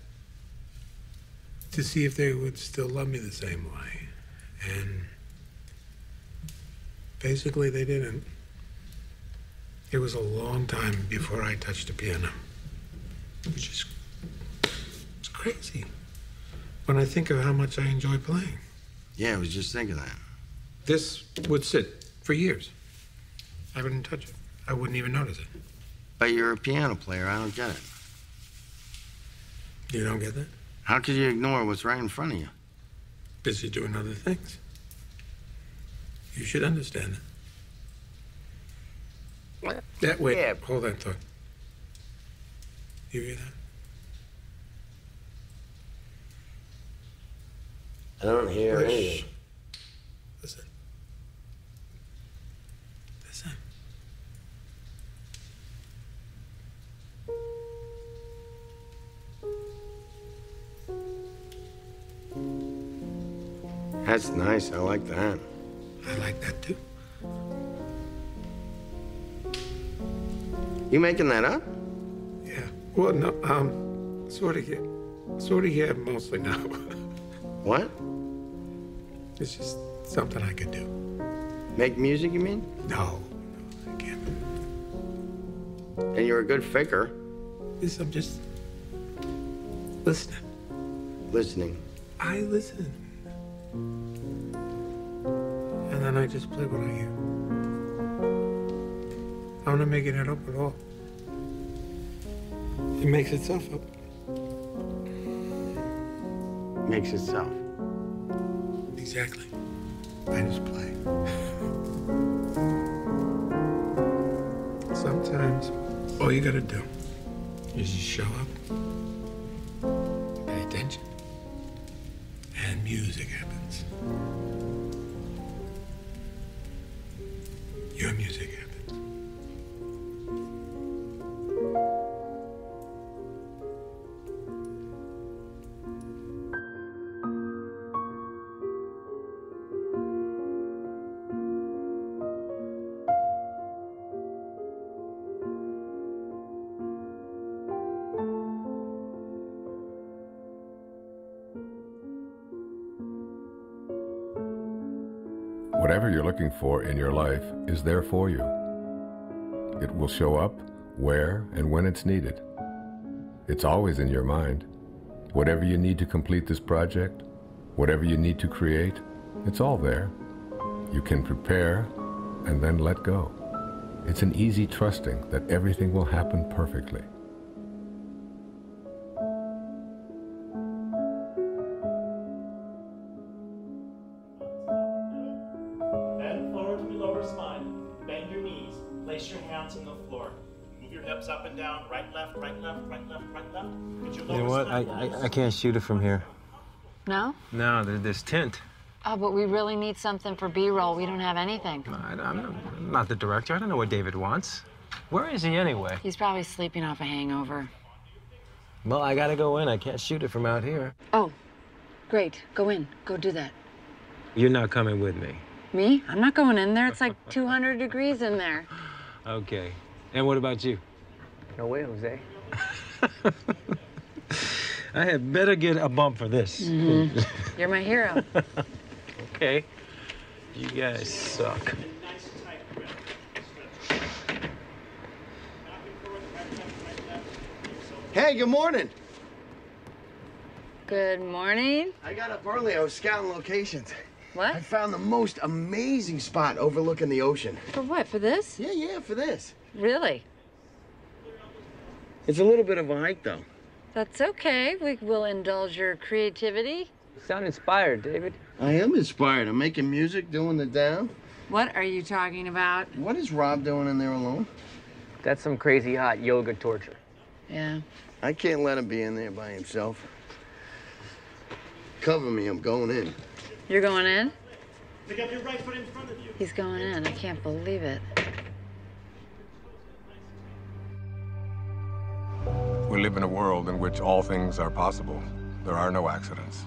to see if they would still love me the same way. And basically they didn't. It was a long time before I touched a piano, which is it's crazy when I think of how much I enjoy playing. Yeah, I was just thinking that. This would sit for years. I wouldn't touch it. I wouldn't even notice it. But you're a piano player. I don't get it. You don't get that? How could you ignore what's right in front of you? Busy doing other things. You should understand that. That way. Yeah. Hold that thought. You hear that? I don't hear anything. Listen. Listen. That's nice. I like that. I like that too. You making that up? Yeah. Well, no, sort of, yeah, mostly no. What? It's just something I could do. Make music, you mean? No, I can't. And you're a good faker. Yes, I'm just listening. Listening. I listen. And then I just play what I hear. I'm not making it up at all. It makes itself up. Makes itself. Exactly. I just play. Sometimes all you gotta do is just show up, pay attention, and music happens. Your music happens. Whatever you're looking for in your life is there for you. It will show up where and when it's needed. It's always in your mind. Whatever you need to complete this project, whatever you need to create, it's all there. You can prepare and then let go. It's an easy trusting that everything will happen perfectly. Bend forward to the lower spine. Bend your knees. Place your hands on the floor. Move your hips up and down. Right, left, right, left, right, left, right, left. Get your lower You know what? spine. I can't shoot it from here. No? No, there's tint. Oh, but we really need something for B-roll. We don't have anything. I'm not the director. I don't know what David wants. Where is he anyway? He's probably sleeping off a hangover. Well, I gotta go in. I can't shoot it from out here. Oh, great. Go in. Go do that. You're not coming with me. Me? I'm not going in there. It's like 200 degrees in there. Okay. And what about you? No way, Jose. I had better get a bump for this. Mm-hmm. You're my hero. Okay. You guys suck. Hey, good morning. Good morning. I got up early. I was scouting locations. What? I found the most amazing spot overlooking the ocean. For what? For this? Yeah, for this. Really? It's a little bit of a hike, though. That's okay. We will indulge your creativity. You sound inspired, David. I am inspired. I'm making music, doing the down. What are you talking about? What is Rob doing in there alone? That's some crazy hot yoga torture. Yeah. I can't let him be in there by himself. Cover me, I'm going in. You're going in? Pick up your right foot in front of you. He's going in. I can't believe it. We live in a world in which all things are possible. There are no accidents.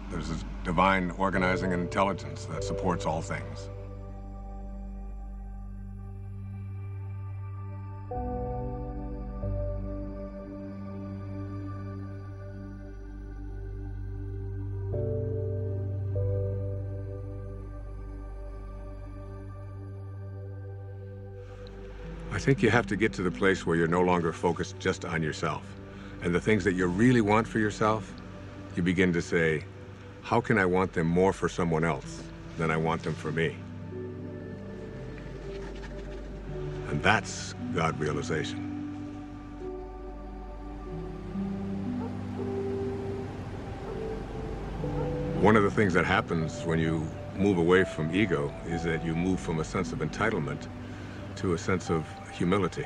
There's a divine organizing intelligence that supports all things. I think you have to get to the place where you're no longer focused just on yourself. And the things that you really want for yourself, you begin to say, how can I want them more for someone else than I want them for me? And that's God realization. One of the things that happens when you move away from ego is that you move from a sense of entitlement to a sense of humility.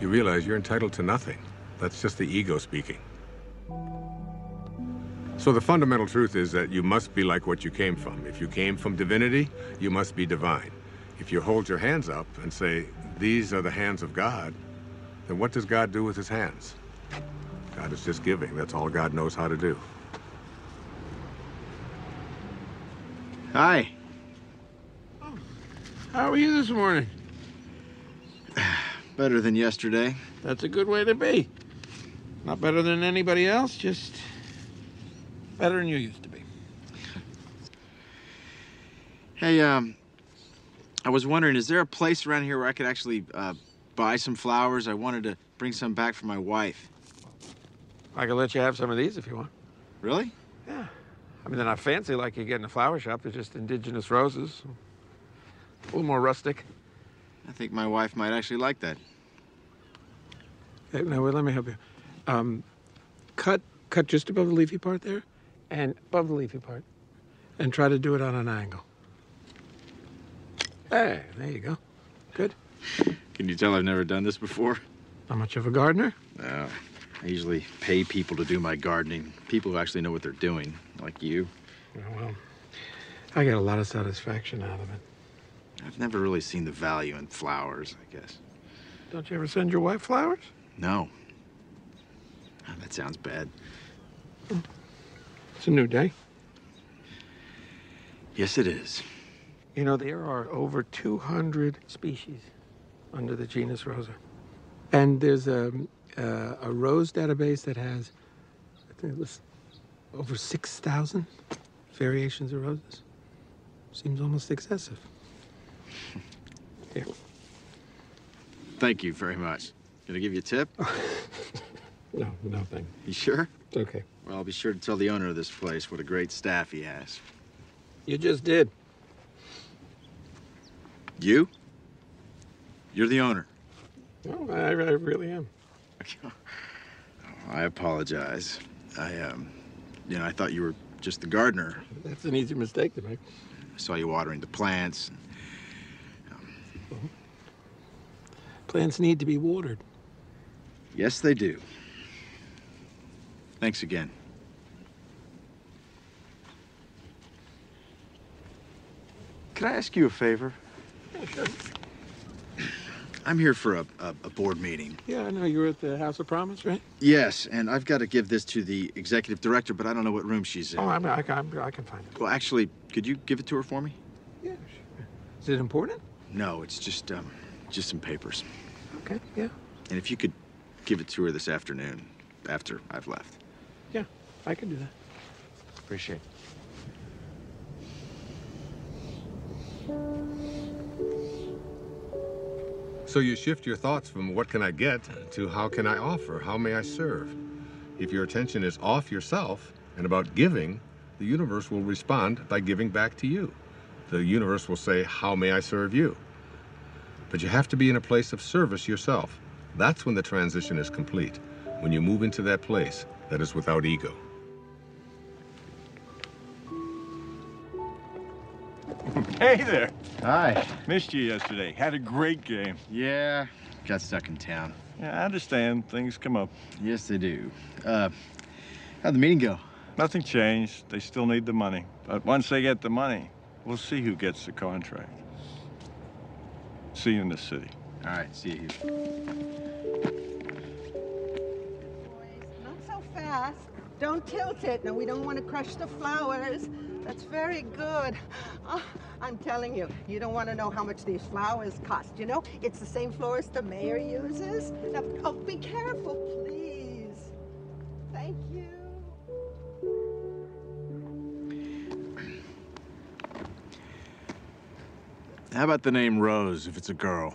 You realize you're entitled to nothing. That's just the ego speaking. So the fundamental truth is that you must be like what you came from. If you came from divinity, you must be divine. If you hold your hands up and say, these are the hands of God, then what does God do with his hands? God is just giving. That's all God knows how to do. Hi. How are you this morning? Better than yesterday. That's a good way to be. Not better than anybody else, just better than you used to be. Hey, I was wondering, is there a place around here where I could actually buy some flowers? I wanted to bring some back for my wife. I can let you have some of these if you want. Really? Yeah. I mean, they're not fancy like you get in a flower shop. They're just indigenous roses. A little more rustic. I think my wife might actually like that. Hey, now, wait, let me help you. Cut just above the leafy part there, and above the leafy part, and try to do it on an angle. Hey, there you go. Good. Can you tell I've never done this before? Not much of a gardener? No. I usually pay people to do my gardening. People who actually know what they're doing, like you. Oh, well, I get a lot of satisfaction out of it. I've never really seen the value in flowers, I guess. Don't you ever send your wife flowers? No. Oh, that sounds bad. It's a new day. Yes, it is. You know, there are over 200 species under the genus Rosa. And there's a rose database that has, I think it was over 6,000 variations of roses. Seems almost excessive. Here. Thank you very much. Can I give you a tip? No, thank you. Sure? It's okay. Well, I'll be sure to tell the owner of this place what a great staff he has. You just did. You? You're the owner. No, I really am. Oh, I apologize. I thought you were just the gardener. That's an easy mistake to make. I saw you watering the plants. Plants need to be watered. Yes, they do. Thanks again. Can I ask you a favor? Yeah, sure. I'm here for a board meeting. Yeah, I know. You were at the House of Promise, right? Yes, and I've got to give this to the executive director, but I don't know what room she's in. Oh, I can find it. Well, actually, could you give it to her for me? Yeah, sure. Is it important? No, it's just some papers. Okay, yeah. And if you could give it to her this afternoon, after I've left. Yeah, I can do that. Appreciate it. So you shift your thoughts from what can I get to how can I offer, how may I serve? If your attention is off yourself and about giving, the universe will respond by giving back to you. The universe will say, how may I serve you? But you have to be in a place of service yourself. That's when the transition is complete, when you move into that place that is without ego. Hey there. Hi. Missed you yesterday. Had a great game. Yeah, got stuck in town. Yeah, I understand. Things come up. Yes, they do. How'd the meeting go? Nothing changed. They still need the money. But once they get the money, we'll see who gets the contract. See you in the city. All right, see you here. Not so fast. Don't tilt it. No, we don't want to crush the flowers. That's very good. Oh, I'm telling you, you don't want to know how much these flowers cost. You know, it's the same florist the mayor uses. Now, oh, be careful, please. Thank you. How about the name Rose if it's a girl?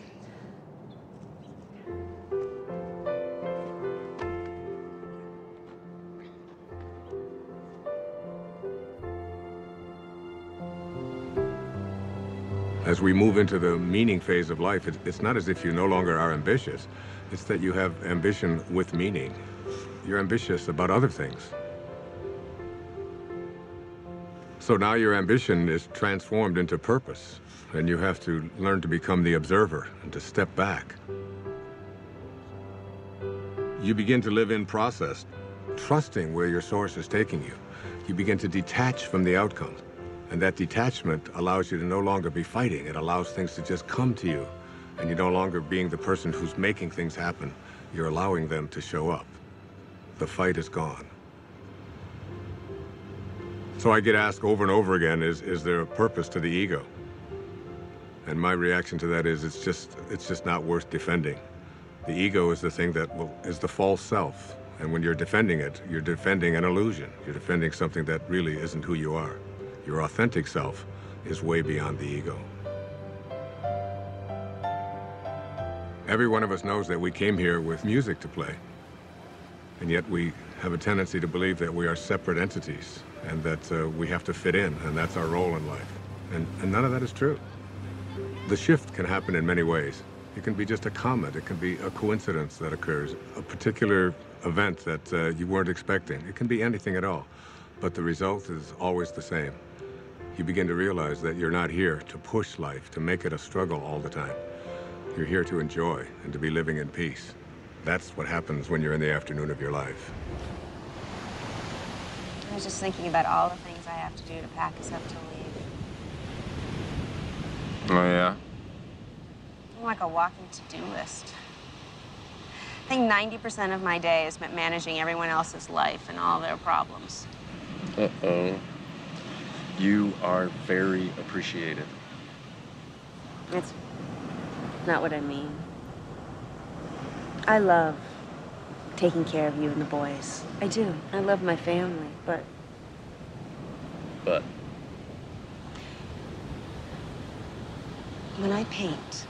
As we move into the meaning phase of life, it's not as if you no longer are ambitious. It's that you have ambition with meaning. You're ambitious about other things. So now your ambition is transformed into purpose, and you have to learn to become the observer and to step back. You begin to live in process, trusting where your source is taking you. You begin to detach from the outcome. And that detachment allows you to no longer be fighting. It allows things to just come to you. And you're no longer being the person who's making things happen. You're allowing them to show up. The fight is gone. So I get asked over and over again, is there a purpose to the ego? And my reaction to that is it's just not worth defending. The ego is the thing that is the false self. And when you're defending it, you're defending an illusion. You're defending something that really isn't who you are. Your authentic self is way beyond the ego. Every one of us knows that we came here with music to play, and yet we have a tendency to believe that we are separate entities and that we have to fit in, and that's our role in life. And none of that is true. The shift can happen in many ways. It can be just a comment. It can be a coincidence that occurs, a particular event that you weren't expecting. It can be anything at all, but the result is always the same. You begin to realize that you're not here to push life, to make it a struggle all the time. You're here to enjoy and to be living in peace. That's what happens when you're in the afternoon of your life. I was just thinking about all the things I have to do to pack us up to leave. Oh, yeah? I'm like a walking to-do list. I think 90% of my day is spent managing everyone else's life and all their problems. Uh-oh. You are very appreciated. It's not what I mean. I love taking care of you and the boys. I do. I love my family, but... But? When I paint,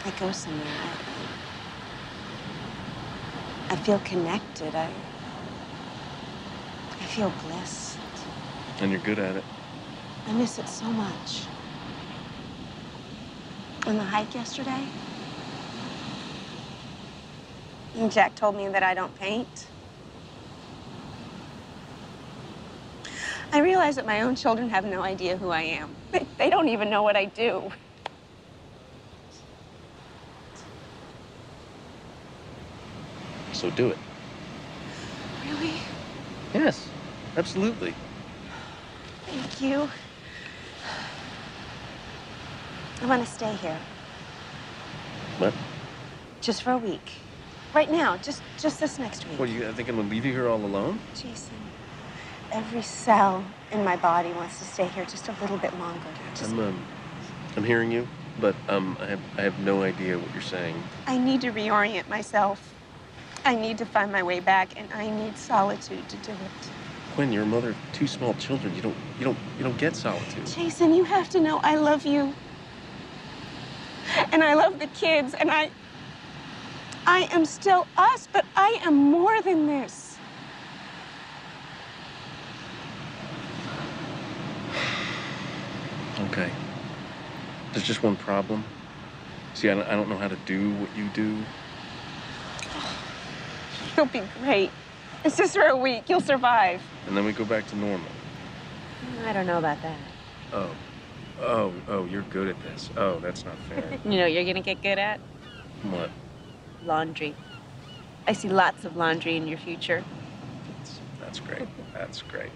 I go somewhere. I feel connected. I feel blessed. And you're good at it. I miss it so much. On the hike yesterday, Jack told me that I don't paint. I realize that my own children have no idea who I am. They don't even know what I do. So do it. Really? Yes, absolutely. Thank you. I want to stay here. What? Just for a week. Right now, just this next week. What, you think I'm gonna leave you here all alone? Jason, every cell in my body wants to stay here just a little bit longer. I'm hearing you, but I have no idea what you're saying. I need to reorient myself. I need to find my way back, and I need solitude to do it. Quinn, you're a mother of 2 small children. You don't get solitude. Jason, you have to know I love you. And I love the kids, and I I am still us, but I am more than this. Okay. There's just one problem. See, I don't know how to do what you do. You'll be great. It's just for a week. You'll survive. And then we go back to normal. I don't know about that. Oh, you're good at this. Oh, that's not fair. You know what you're gonna get good at? What? Laundry. I see lots of laundry in your future. That's great. That's great.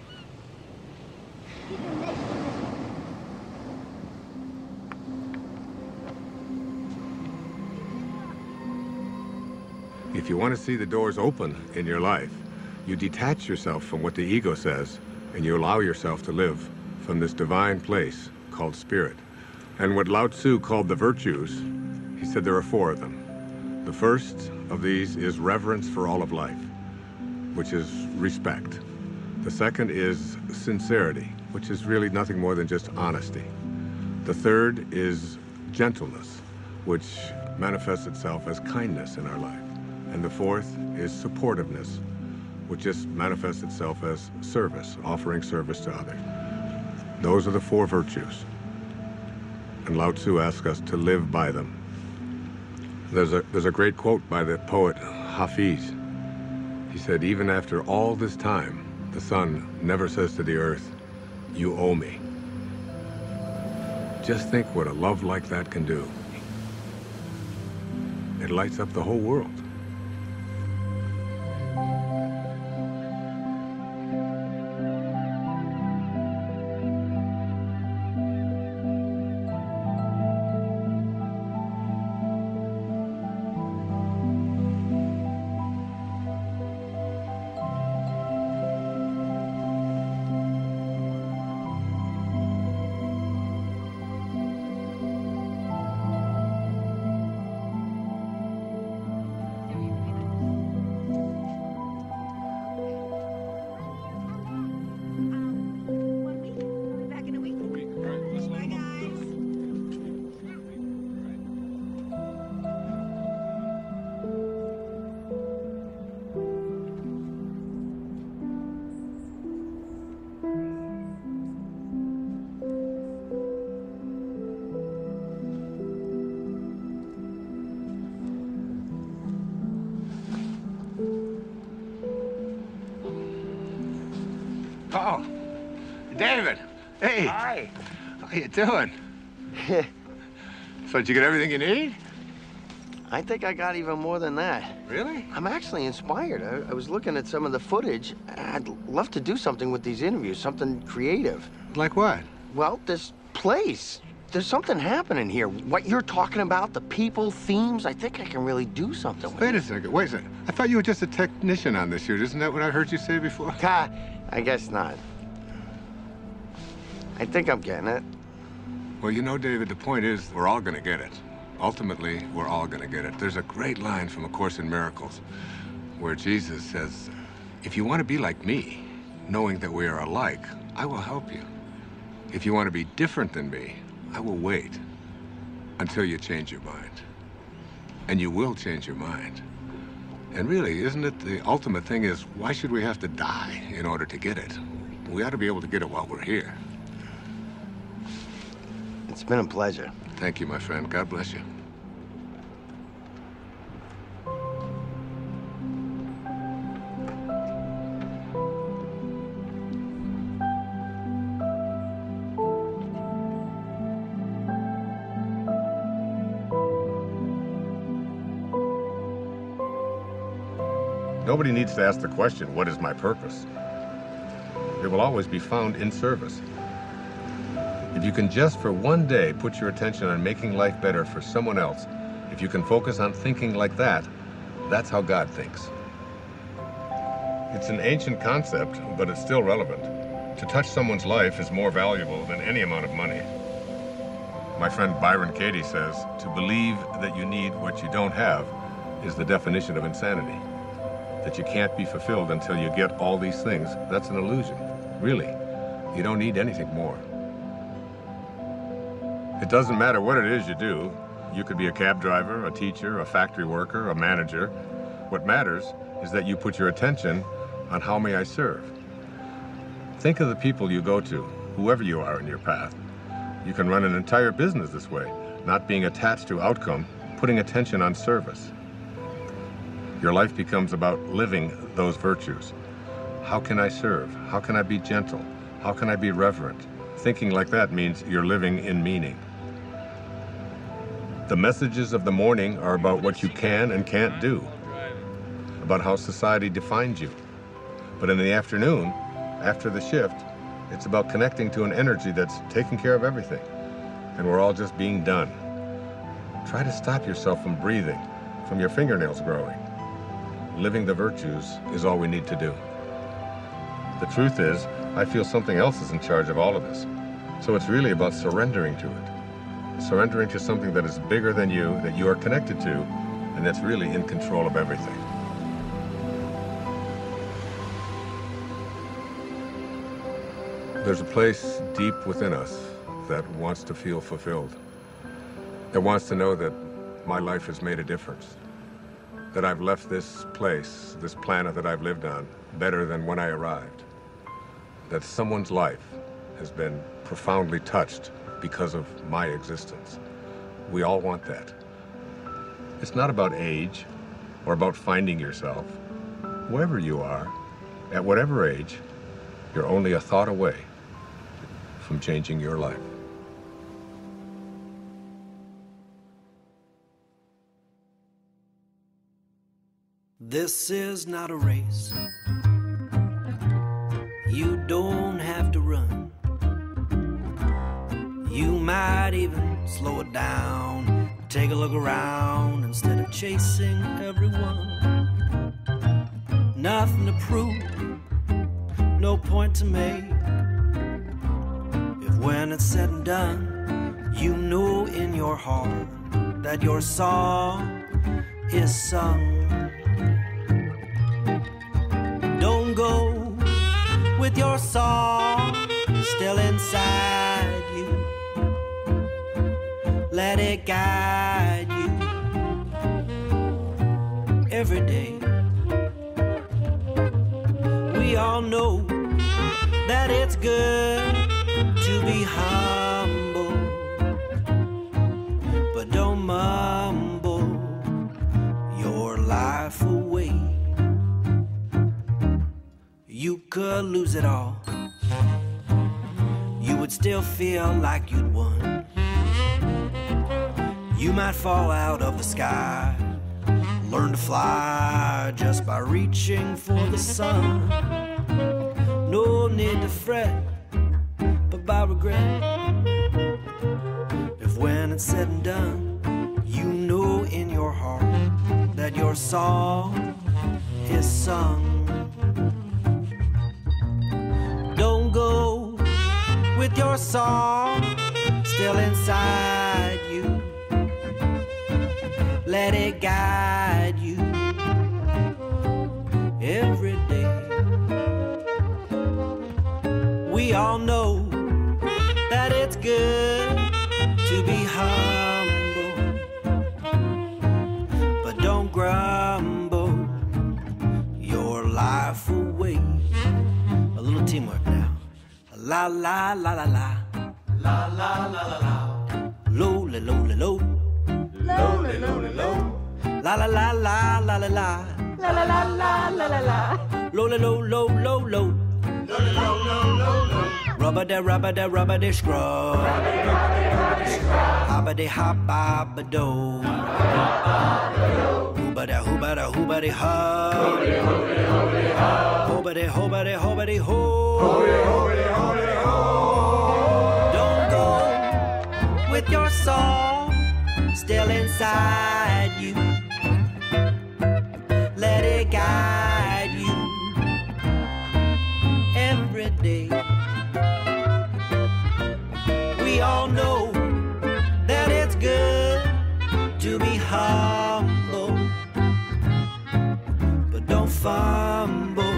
If you want to see the doors open in your life, you detach yourself from what the ego says, and you allow yourself to live from this divine place called spirit. And what Lao Tzu called the virtues, he said there are 4 of them. The first of these is reverence for all of life, which is respect. The second is sincerity, which is really nothing more than just honesty. The third is gentleness, which manifests itself as kindness in our life. And the fourth is supportiveness, which just manifests itself as service, offering service to others. Those are the 4 virtues. And Lao Tzu asks us to live by them. There's a great quote by the poet Hafiz. He said, even after all this time, the sun never says to the earth, you owe me. Just think what a love like that can do. It lights up the whole world. Oh, David. Hey. Hi. How you doing? So did you get everything you need? I think I got even more than that. Really? I'm actually inspired. I was looking at some of the footage. I'd love to do something with these interviews, something creative. Like what? Well, this place. There's something happening here. What you're talking about, the people, themes, I think I can really do something with Wait a second. I thought you were just a technician on this shoot. Isn't that what I heard you say before? I guess not. I think I'm getting it. Well, you know, David, the point is we're all going to get it. Ultimately, we're all going to get it. There's a great line from A Course in Miracles where Jesus says, if you want to be like me, knowing that we are alike, I will help you. If you want to be different than me, I will wait until you change your mind. And you will change your mind. And really, isn't it the ultimate thing is, why should we have to die in order to get it? We ought to be able to get it while we're here. It's been a pleasure. Thank you, my friend. God bless you. Nobody needs to ask the question, what is my purpose? It will always be found in service. If you can just for one day put your attention on making life better for someone else, if you can focus on thinking like that, that's how God thinks. It's an ancient concept, but it's still relevant. To touch someone's life is more valuable than any amount of money. My friend Byron Katie says, to believe that you need what you don't have is the definition of insanity. That you can't be fulfilled until you get all these things, that's an illusion. Really, you don't need anything more. It doesn't matter what it is you do, You could be a cab driver, a teacher, a factory worker, a manager. What matters is that you put your attention on how may I serve. Think of the people you go to, whoever you are in your path. You can run an entire business this way, not being attached to outcome, putting attention on service. Your life becomes about living those virtues. How can I serve? How can I be gentle? How can I be reverent? Thinking like that means you're living in meaning. The messages of the morning are about what you can and can't do, about how society defines you. But in the afternoon, after the shift, it's about connecting to an energy that's taking care of everything, and we're all just being done. Try to stop yourself from breathing, from your fingernails growing. Living the virtues is all we need to do. The truth is, I feel something else is in charge of all of this. So it's really about surrendering to it. Surrendering to something that is bigger than you, that you are connected to, and that's really in control of everything. There's a place deep within us that wants to feel fulfilled, that wants to know that my life has made a difference, that I've left this place, this planet that I've lived on, better than when I arrived, that someone's life has been profoundly touched because of my existence. We all want that. It's not about age or about finding yourself. Wherever you are, at whatever age, you're only a thought away from changing your life. This is not a race. You don't have to run. You might even slow it down, take a look around instead of chasing everyone. Nothing to prove, no point to make. If when it's said and done, you know in your heart that your song is sung. Don't go with your song still inside you. Let it guide you every day. We all know that it's good to be humble, but don't mumble your life away. You could lose it all. You would still feel like you'd won. You might fall out of the sky, learn to fly just by reaching for the sun. No need to fret, but by regret. If when it's said and done, you know in your heart that your song is sung. Don't go with your song still inside you. Let it guide you every day. We all know that it's good to be humble, but don't grumble your life away. A little teamwork now. La la la la la. La la la la la. Low la low la low. Low la low la low. La la la la la la la. La la la la la la la. Low la low low low low. Low la low low low low. Rubber da scrub. Hobba de hop do. Hooba da hooba da hooba de hub. Hooba de hooba de hooba de ho. Don't go with your song still inside you. Let it guide you every day. We all know that it's good to be humble, but don't fumble.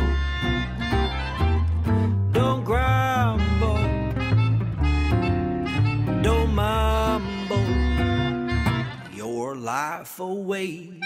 Don't grumble. Don't mumble life away.